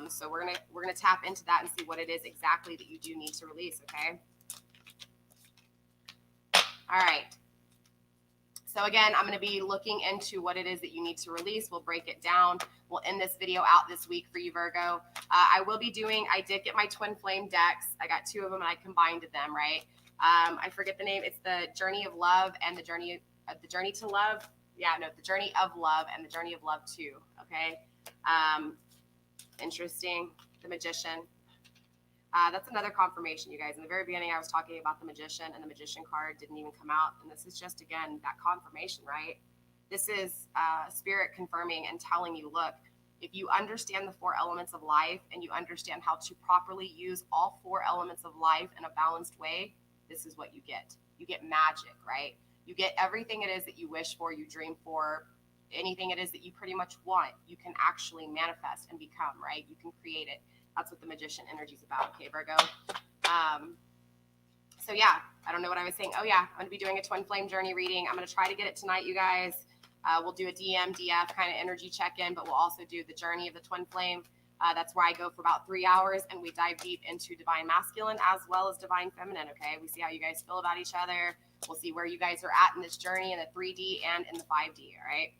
so we're gonna tap into that and see what it is exactly that you do need to release. Okay. All right. So again, I'm going to be looking into what it is that you need to release. We'll break it down. We'll end this video out this week for you, Virgo. I did get my twin flame decks. I got 2 of them and I combined them, right? I forget the name. It's the Journey of Love and the Journey to Love. Yeah, no, the Journey of Love and the Journey of Love 2. Okay. Interesting. The Magician. That's another confirmation, you guys. In the very beginning, I was talking about the Magician, and the Magician card didn't even come out. And this is just, again, that confirmation, right? This is Spirit confirming and telling you, look, if you understand the 4 elements of life and you understand how to properly use all 4 elements of life in a balanced way, this is what you get. You get magic, right? You get everything it is that you wish for, you dream for, anything it is that you pretty much want, you can actually manifest and become, right? You can create it. That's what the Magician energy is about, okay, Virgo? So yeah, I don't know what I was saying. Oh yeah, I'm gonna be doing a twin flame journey reading. I'm gonna try to get it tonight, you guys. We'll do a DM, DF kind of energy check-in, but we'll also do the journey of the twin flame. That's where I go for about 3 hours and we dive deep into divine masculine as well as divine feminine, okay? We see how you guys feel about each other. We'll see where you guys are at in this journey in the 3D and in the 5D, all right?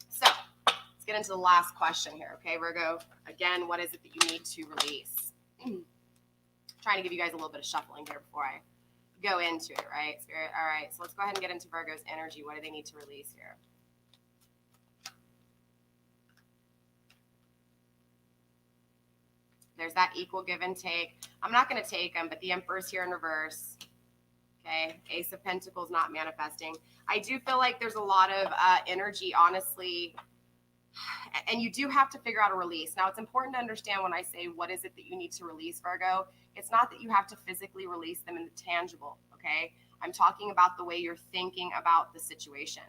So let's get into the last question here, okay, Virgo? Again, what is it that you need to release? Trying to give you guys a little bit of shuffling here before I go into it, right, Spirit? All right, so let's go ahead and get into Virgo's energy. What do they need to release here? There's that equal give and take. I'm not going to take them, but the Emperor's here in reverse. Okay, Ace of Pentacles not manifesting. I do feel like there's a lot of energy, honestly, and you do have to figure out a release. Now, it's important to understand when I say what is it that you need to release, Virgo, it's not that you have to physically release them in the tangible, okay? I'm talking about the way you're thinking about the situation.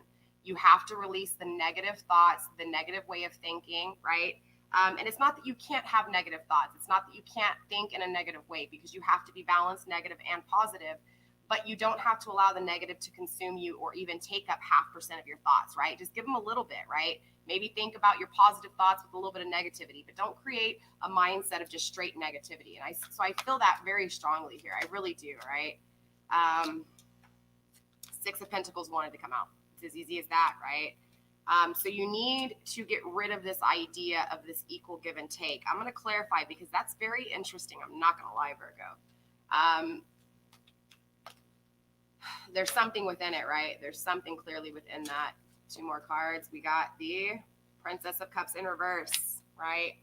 You have to release the negative thoughts, the negative way of thinking, right? And it's not that you can't have negative thoughts. It's not that you can't think in a negative way, because you have to be balanced, negative and positive, but you don't have to allow the negative to consume you or even take up 0.5% of your thoughts, right? Just give them a little bit, right? Maybe think about your positive thoughts with a little bit of negativity, but don't create a mindset of just straight negativity. And so I feel that very strongly here. I really do, right? 6 of Pentacles wanted to come out. It's as easy as that, right? So you need to get rid of this idea of this equal give and take. I'm going to clarify because that's very interesting. I'm not going to lie, Virgo. There's something within it, right? There's something clearly within that. 2 more cards. We got the Princess of Cups in reverse, right?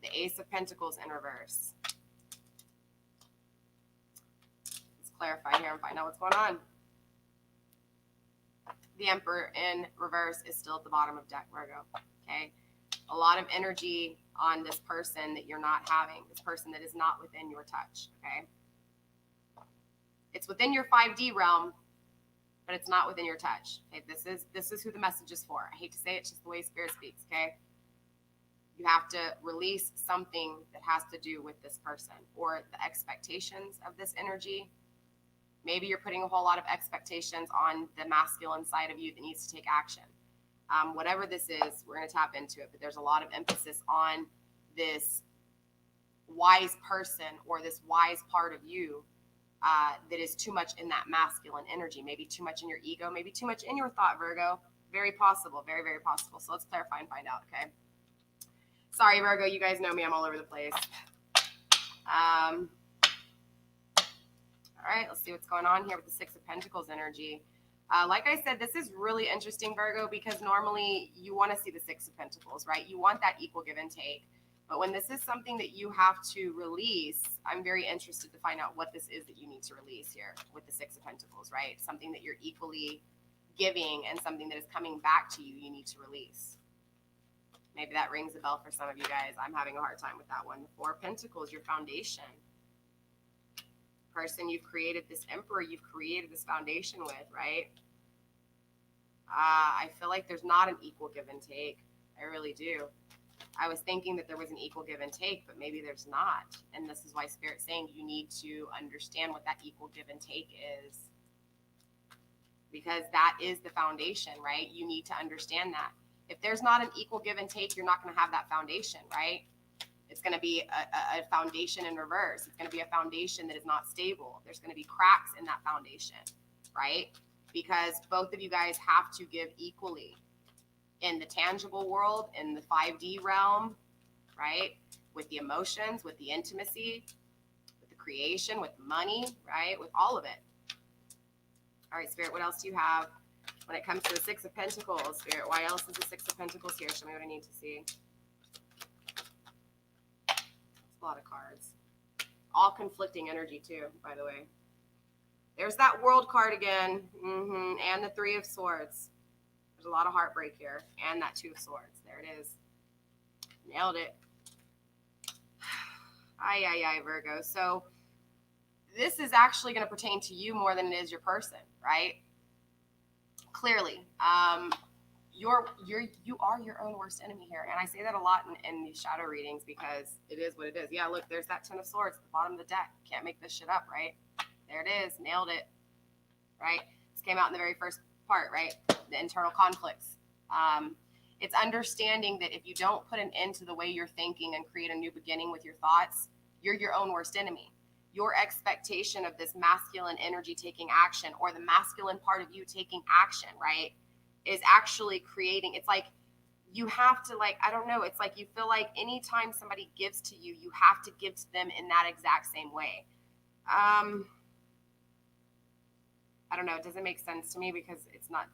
The Ace of Pentacles in reverse. Let's clarify here and find out what's going on. The Emperor in reverse is still at the bottom of deck, Virgo, okay? A lot of energy on this person that you're not having, this person that is not within your touch, okay? It's within your 5D realm, but it's not within your touch, okay? This is who the message is for. I hate to say it, it's just the way Spirit speaks, okay? You have to release something that has to do with this person or the expectations of this energy. Maybe you're putting a whole lot of expectations on the masculine side of you that needs to take action. Whatever this is, we're going to tap into it, but there's a lot of emphasis on this wise person or this wise part of you that is too much in that masculine energy, maybe too much in your ego, maybe too much in your thought, Virgo. Very possible, very, very possible. So let's clarify and find out, okay? Sorry, Virgo, you guys know me. I'm all over the place. All right, let's see what's going on here with the 6 of Pentacles energy. Like I said, this is really interesting, Virgo, because normally you want to see the 6 of Pentacles, right? You want that equal give and take. But when this is something that you have to release, I'm very interested to find out what this is that you need to release here with the 6 of Pentacles, right? Something that you're equally giving and something that is coming back to you, you need to release. Maybe that rings a bell for some of you guys. I'm having a hard time with that one. The Four of Pentacles, your foundation. Person you've created, this Emperor you've created this foundation with, right? I feel like there's not an equal give and take. I really do. I was thinking that there was an equal give and take, but maybe there's not. And this is why Spirit's saying you need to understand what that equal give and take is. Because that is the foundation, right? You need to understand that. If there's not an equal give and take, you're not going to have that foundation, right? It's going to be a foundation in reverse. It's going to be a foundation that is not stable. There's going to be cracks in that foundation, right? Because both of you guys have to give equally in the tangible world, in the 5D realm, right? With the emotions, with the intimacy, with the creation, with money, right? With all of it. All right, Spirit, what else do you have when it comes to the Six of Pentacles? Spirit, why else is the Six of Pentacles here? Show me what I need to see. That's a lot of cards. All conflicting energy too, by the way. There's that World card again. And the Three of Swords. There's a lot of heartbreak here. And that Two of Swords. There it is. Nailed it. Ay, Virgo. So this is actually going to pertain to you more than it is your person, right? Clearly, you are your own worst enemy here, and I say that a lot in these shadow readings because it is what it is. Yeah, look, there's that Ten of Swords at the bottom of the deck. Can't make this shit up, right? There it is, nailed it, right? This came out in the very first part, right? The internal conflicts. It's understanding that if you don't put an end to the way you're thinking and create a new beginning with your thoughts, you're your own worst enemy. Your expectation of this masculine energy taking action, or the masculine part of you taking action, right, is actually creating, it's like you have to, like, I don't know, it's like you feel like anytime somebody gives to you, you have to give to them in that exact same way. I don't know, it doesn't make sense to me because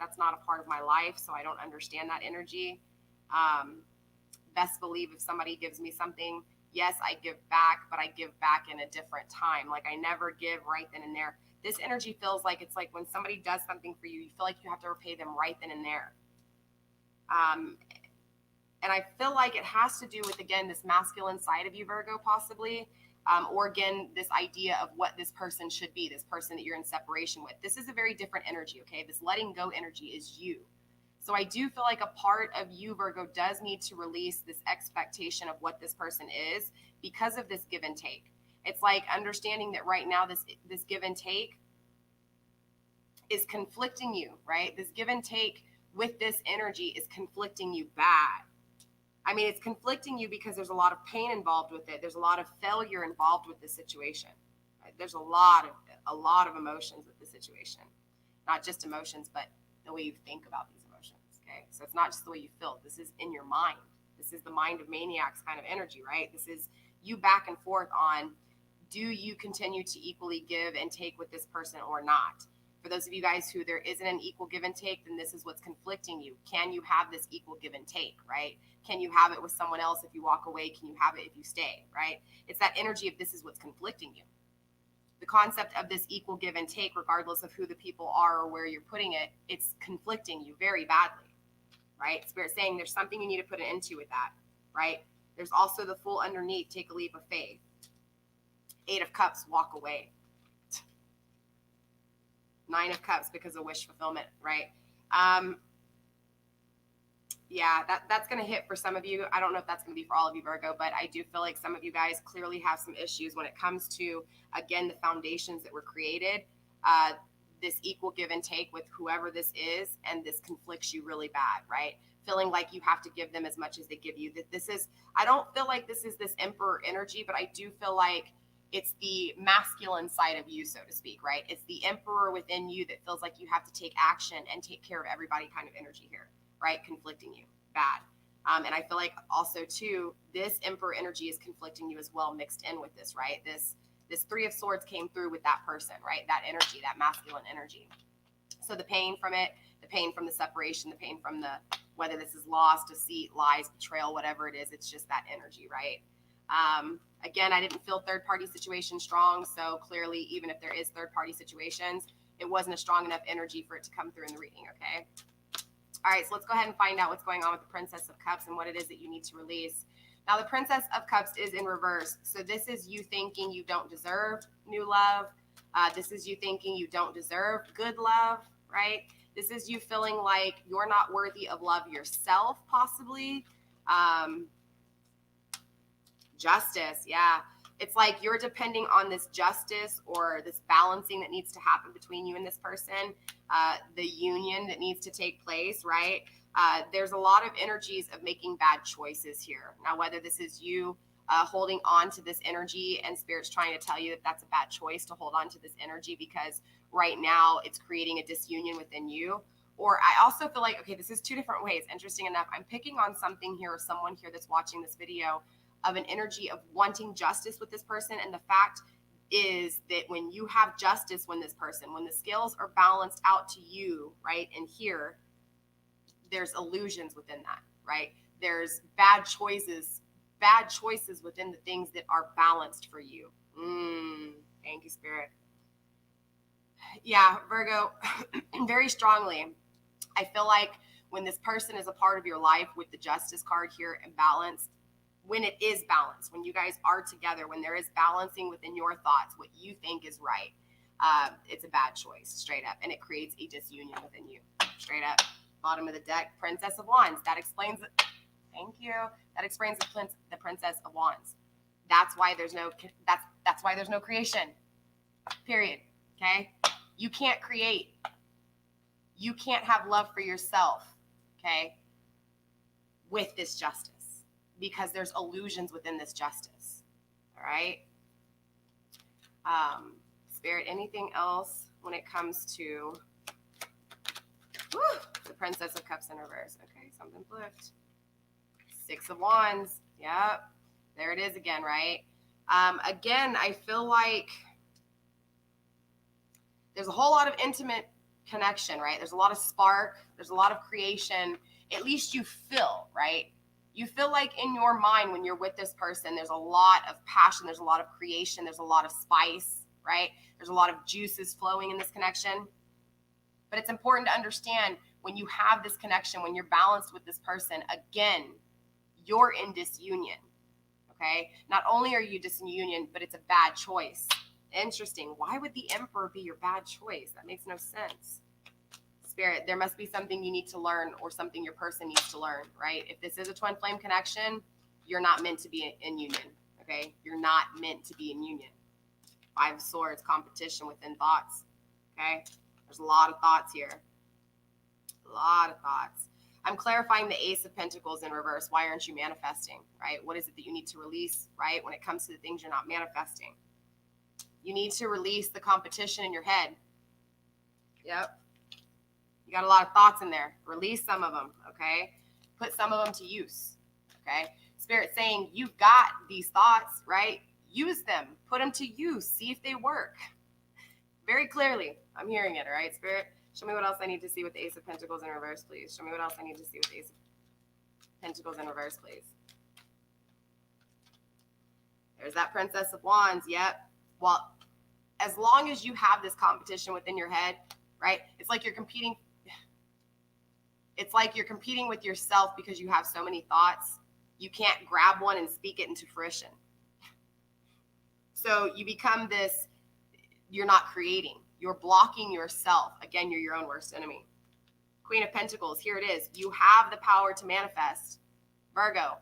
that's not a part of my life, so I don't understand that energy. Best believe if somebody gives me something, yes, I give back, but I give back in a different time. Like, I never give right then and there. This energy feels like it's like when somebody does something for you, you feel like you have to repay them right then and there. And I feel like it has to do with, again, this masculine side of you, Virgo, possibly. Or again, this idea of what this person should be, this person that you're in separation with. This is a very different energy, okay? This letting go energy is you. So I do feel like a part of you, Virgo, does need to release this expectation of what this person is because of this give and take. It's like understanding that right now this give and take is conflicting you, right? This give and take with this energy is conflicting you bad. I mean, it's conflicting you because there's a lot of pain involved with it. There's a lot of failure involved with this situation. Right? There's a lot of emotions with the situation. Not just emotions, but the way you think about these emotions. Okay, so it's not just the way you feel. This is in your mind. This is the mind of maniacs kind of energy, right? This is you back and forth on, do you continue to equally give and take with this person or not? For those of you guys who there isn't an equal give and take, then this is what's conflicting you. Can you have this equal give and take, right? Can you have it with someone else if you walk away? Can you have it if you stay, right? It's that energy of this is what's conflicting you. The concept of this equal give and take, regardless of who the people are or where you're putting it, it's conflicting you very badly, right? Spirit saying there's something you need to put an end to with that, right? There's also the full underneath, take a leap of faith. 8 of Cups, walk away. 9 of Cups because of wish fulfillment, right? Yeah, that's going to hit for some of you. I don't know if that's going to be for all of you, Virgo, but I do feel like some of you guys clearly have some issues when it comes to, again, the foundations that were created, this equal give and take with whoever this is, and this conflicts you really bad, right? Feeling like you have to give them as much as they give you. That this is, I don't feel like this is this emperor energy, but I do feel like it's the masculine side of you, so to speak, right? It's the emperor within you that feels like you have to take action and take care of everybody kind of energy here, right? Conflicting you, bad. And I feel like also too, this emperor energy is conflicting you as well, mixed in with this, right? This 3 of Swords came through with that person, right? That energy, that masculine energy. So the pain from it, the pain from the separation, the pain from the, whether this is loss, deceit, lies, betrayal, whatever it is, it's just that energy, right? Again, I didn't feel third-party situation strong, so clearly, even if there is third-party situations, it wasn't a strong enough energy for it to come through in the reading, okay? All right, so let's go ahead and find out what's going on with the Princess of Cups and what it is that you need to release. Now, the Princess of Cups is in reverse. So this is you thinking you don't deserve new love. This is you thinking you don't deserve good love, right? This is you feeling like you're not worthy of love yourself, possibly. Justice, yeah. It's like you're depending on this justice or this balancing that needs to happen between you and this person, the union that needs to take place, right? There's a lot of energies of making bad choices here. Now, whether this is you holding on to this energy and Spirit's trying to tell you that that's a bad choice to hold on to this energy because right now it's creating a disunion within you. Or I also feel like, okay, this is two different ways. Interesting enough, I'm picking on something here or someone here that's watching this video of an energy of wanting justice with this person. And the fact is that when you have justice when this person, when the scales are balanced out to you, right, and here, there's illusions within that, right? There's bad choices within the things that are balanced for you. Thank you, Spirit. Yeah, Virgo, very strongly. I feel like when this person is a part of your life with the Justice card here and balanced, when it is balanced, when you guys are together, when there is balancing within your thoughts, what you think is right, it's a bad choice, straight up. And it creates a disunion within you, straight up. Bottom of the deck, Princess of Wands. That explains it. Thank you. That explains the Princess of Wands. That's why there's no creation. Period. Okay? You can't create. You can't have love for yourself, okay, with this justice because there's illusions within this justice. All right? Spirit, anything else when it comes to the Princess of Cups in reverse? Okay, something flipped. Six of Wands. Yep. There it is again, right? Again, I feel like there's a whole lot of intimate connection, right? There's a lot of spark. There's a lot of creation. At least you feel, right? You feel like in your mind when you're with this person, there's a lot of passion. There's a lot of creation. There's a lot of spice, right? There's a lot of juices flowing in this connection. But it's important to understand when you have this connection, when you're balanced with this person, again, you're in disunion, okay? Not only are you disunion, but it's a bad choice. Interesting. Why would the Emperor be your bad choice? That makes no sense. Spirit, there must be something you need to learn or something your person needs to learn, right? If this is a twin flame connection, you're not meant to be in union, okay? You're not meant to be in union. Five of Swords, competition within thoughts, okay? There's a lot of thoughts here. A lot of thoughts. I'm clarifying the Ace of Pentacles in reverse. Why aren't you manifesting, right? What is it that you need to release, right? When it comes to the things you're not manifesting. You need to release the competition in your head. Yep. You got a lot of thoughts in there. Release some of them, okay? Put some of them to use, okay? Spirit saying, you've got these thoughts, right? Use them. Put them to use. See if they work. Very clearly. I'm hearing it, all right, Spirit? Show me what else I need to see with the Ace of Pentacles in reverse, please. Show me what else I need to see with the Ace of Pentacles in reverse, please. There's that Princess of Wands. Yep. Well, as long as you have this competition within your head, right? It's like you're competing. It's like you're competing with yourself because you have so many thoughts. You can't grab one and speak it into fruition. So you become this, you're not creating. You're blocking yourself. Again, you're your own worst enemy. Queen of Pentacles, here it is. You have the power to manifest. Virgo,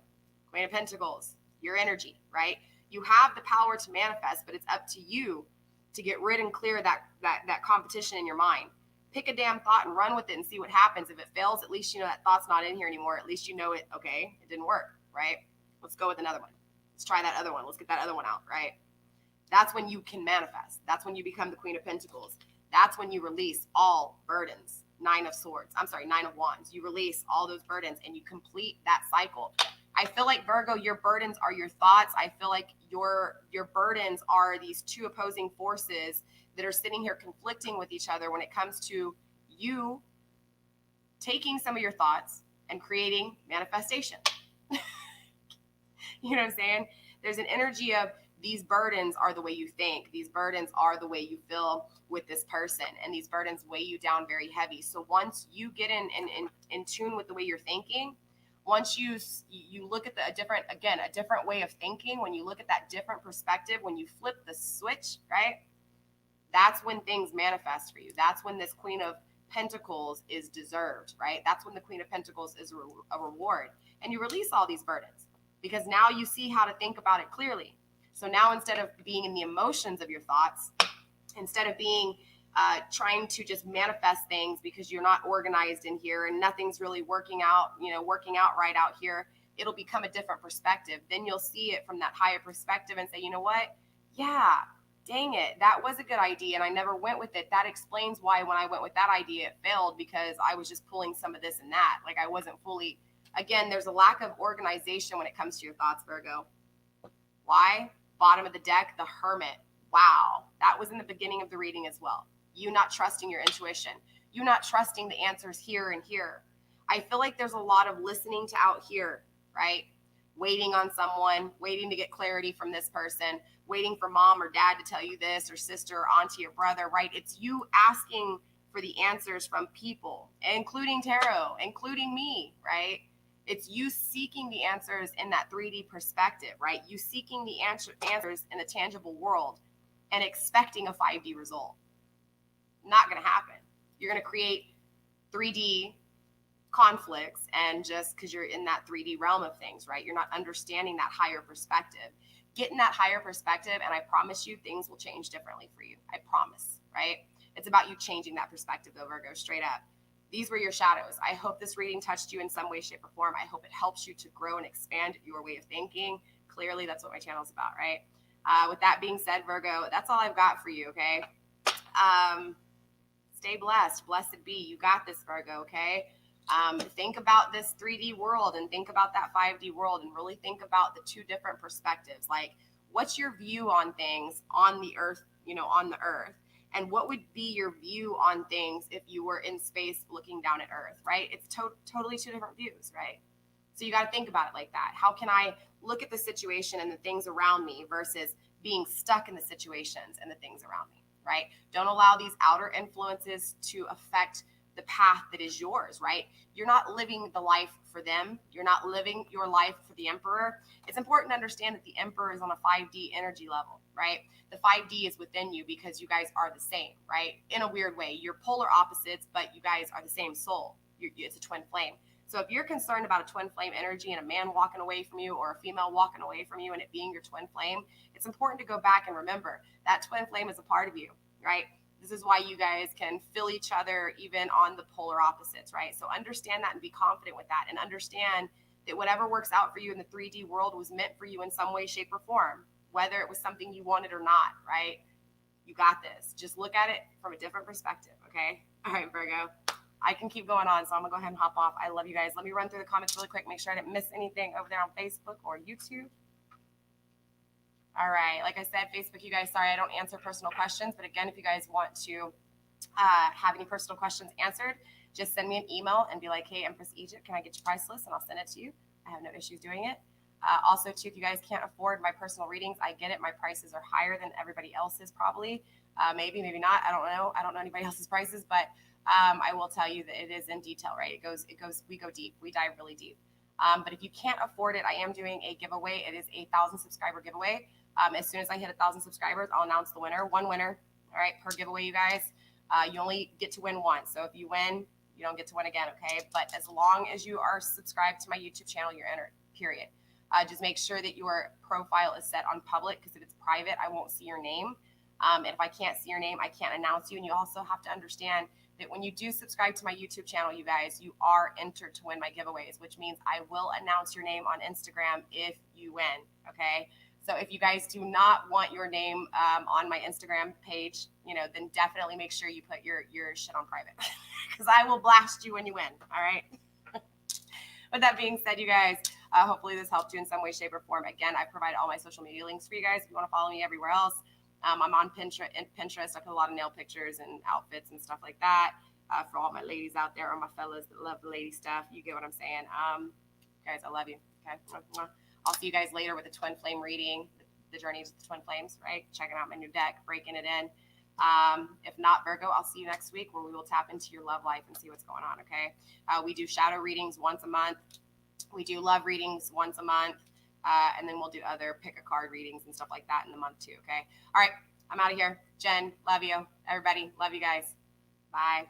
Queen of Pentacles, your energy, right? You have the power to manifest, but it's up to you to get rid and clear that competition in your mind. Pick a damn thought and run with it and see what happens. If it fails, at least you know that thought's not in here anymore. At least you know it, okay, it didn't work, right? Let's go with another one. Let's try that other one. Let's get that other one out, right? That's when you can manifest. That's when you become the Queen of Pentacles. That's when you release all burdens. Nine of Wands. You release all those burdens and you complete that cycle. I feel like, Virgo, your burdens are your thoughts. I feel like your burdens are these two opposing forces that are sitting here conflicting with each other when it comes to you taking some of your thoughts and creating manifestation. You know what I'm saying? There's an energy of these burdens are the way you think. These burdens are the way you feel with this person, and these burdens weigh you down very heavy. So once you get in tune with the way you're thinking, once you look at a different way of thinking, when you look at that different perspective, when you flip the switch, right? That's when things manifest for you. That's when this Queen of Pentacles is deserved, right? That's when the Queen of Pentacles is a reward. And you release all these burdens because now you see how to think about it clearly. So now instead of being in the emotions of your thoughts, instead of being trying to just manifest things because you're not organized in here and nothing's really working out right out here, it'll become a different perspective. Then you'll see it from that higher perspective and say, you know what? Yeah, dang it, that was a good idea and I never went with it. That explains why when I went with that idea, it failed, because I was just pulling some of this and that. Like I wasn't fully, again, there's a lack of organization when it comes to your thoughts, Virgo. Why? Bottom of the deck, the Hermit. Wow, that was in the beginning of the reading as well. You not trusting your intuition. You not trusting the answers here and here. I feel like there's a lot of listening to out here, right? Waiting on someone, waiting to get clarity from this person, waiting for mom or dad to tell you this, or sister or auntie or brother, right? It's you asking for the answers from people, including tarot, including me, right? It's you seeking the answers in that 3D perspective, right? You seeking the answers in the tangible world and expecting a 5D result. Not going to happen. You're going to create 3D conflicts, and just because you're in that 3D realm of things, right? You're not understanding that higher perspective. Get in that higher perspective, and I promise you things will change differently for you. I promise, right? It's about you changing that perspective, though, Virgo, straight up. These were your shadows. I hope this reading touched you in some way, shape, or form. I hope it helps you to grow and expand your way of thinking. Clearly, that's what my channel is about, right? With that being said, Virgo, that's all I've got for you, okay? Stay blessed. Blessed be. You got this, Virgo, okay? Think about this 3D world and think about that 5D world and really think about the two different perspectives. Like, what's your view on things on the earth, on the earth? And what would be your view on things if you were in space looking down at Earth, right? It's totally two different views, right? So you got to think about it like that. How can I look at the situation and the things around me versus being stuck in the situations and the things around me, right? Don't allow these outer influences to affect the path that is yours, right? You're not living the life for them. You're not living your life for the Emperor. It's important to understand that the Emperor is on a 5D energy level, right? The 5D is within you because you guys are the same, right? In a weird way, you're polar opposites, but you guys are the same soul. It's a twin flame. So if you're concerned about a twin flame energy and a man walking away from you or a female walking away from you and it being your twin flame, it's important to go back and remember that twin flame is a part of you, right? This is why you guys can feel each other even on the polar opposites, right? So understand that and be confident with that, and understand that whatever works out for you in the 3D world was meant for you in some way, shape, or form, whether it was something you wanted or not, right? You got this. Just look at it from a different perspective, okay? All right, Virgo. I can keep going on, so I'm going to go ahead and hop off. I love you guys. Let me run through the comments really quick, make sure I didn't miss anything over there on Facebook or YouTube. All right, like I said, Facebook, you guys, sorry I don't answer personal questions, but again, if you guys want to have any personal questions answered, just send me an email and be like, hey, Empress Egypt, can I get your price list? And I'll send it to you. I have no issues doing it. Also, too, if you guys can't afford my personal readings, I get it. My prices are higher than everybody else's probably. Maybe not. I don't know. I don't know anybody else's prices, but I will tell you that it is in detail, right? We go deep. We dive really deep. But if you can't afford it, I am doing a giveaway. It is a 1,000 subscriber giveaway. As soon as I hit 1,000 subscribers, I'll announce the winner. One winner, all right, per giveaway, you guys. You only get to win once. So if you win, you don't get to win again, okay? But as long as you are subscribed to my YouTube channel, you're entered, period. Just make sure that your profile is set on public, because if it's private, I won't see your name. And if I can't see your name, I can't announce you. And you also have to understand that when you do subscribe to my YouTube channel, you guys, you are entered to win my giveaways, which means I will announce your name on Instagram if you win, okay? So if you guys do not want your name on my Instagram page, then definitely make sure you put your shit on private, because I will blast you when you win, all right? With that being said, you guys, hopefully this helped you in some way, shape, or form. Again, I provide all my social media links for you guys if you want to follow me everywhere else. I'm on Pinterest. I put a lot of nail pictures and outfits and stuff like that for all my ladies out there, or my fellas that love the lady stuff. You get what I'm saying. Guys, I love you. Okay. I'll see you guys later with a twin flame reading. the journey to the twin flames, right? Checking out my new deck, breaking it in. If not, Virgo, I'll see you next week where we will tap into your love life and see what's going on, okay? We do shadow readings once a month. We do love readings once a month. And then we'll do other pick a card readings and stuff like that in the month too, okay? All right, I'm out of here. Jen, love you. Everybody, love you guys. Bye.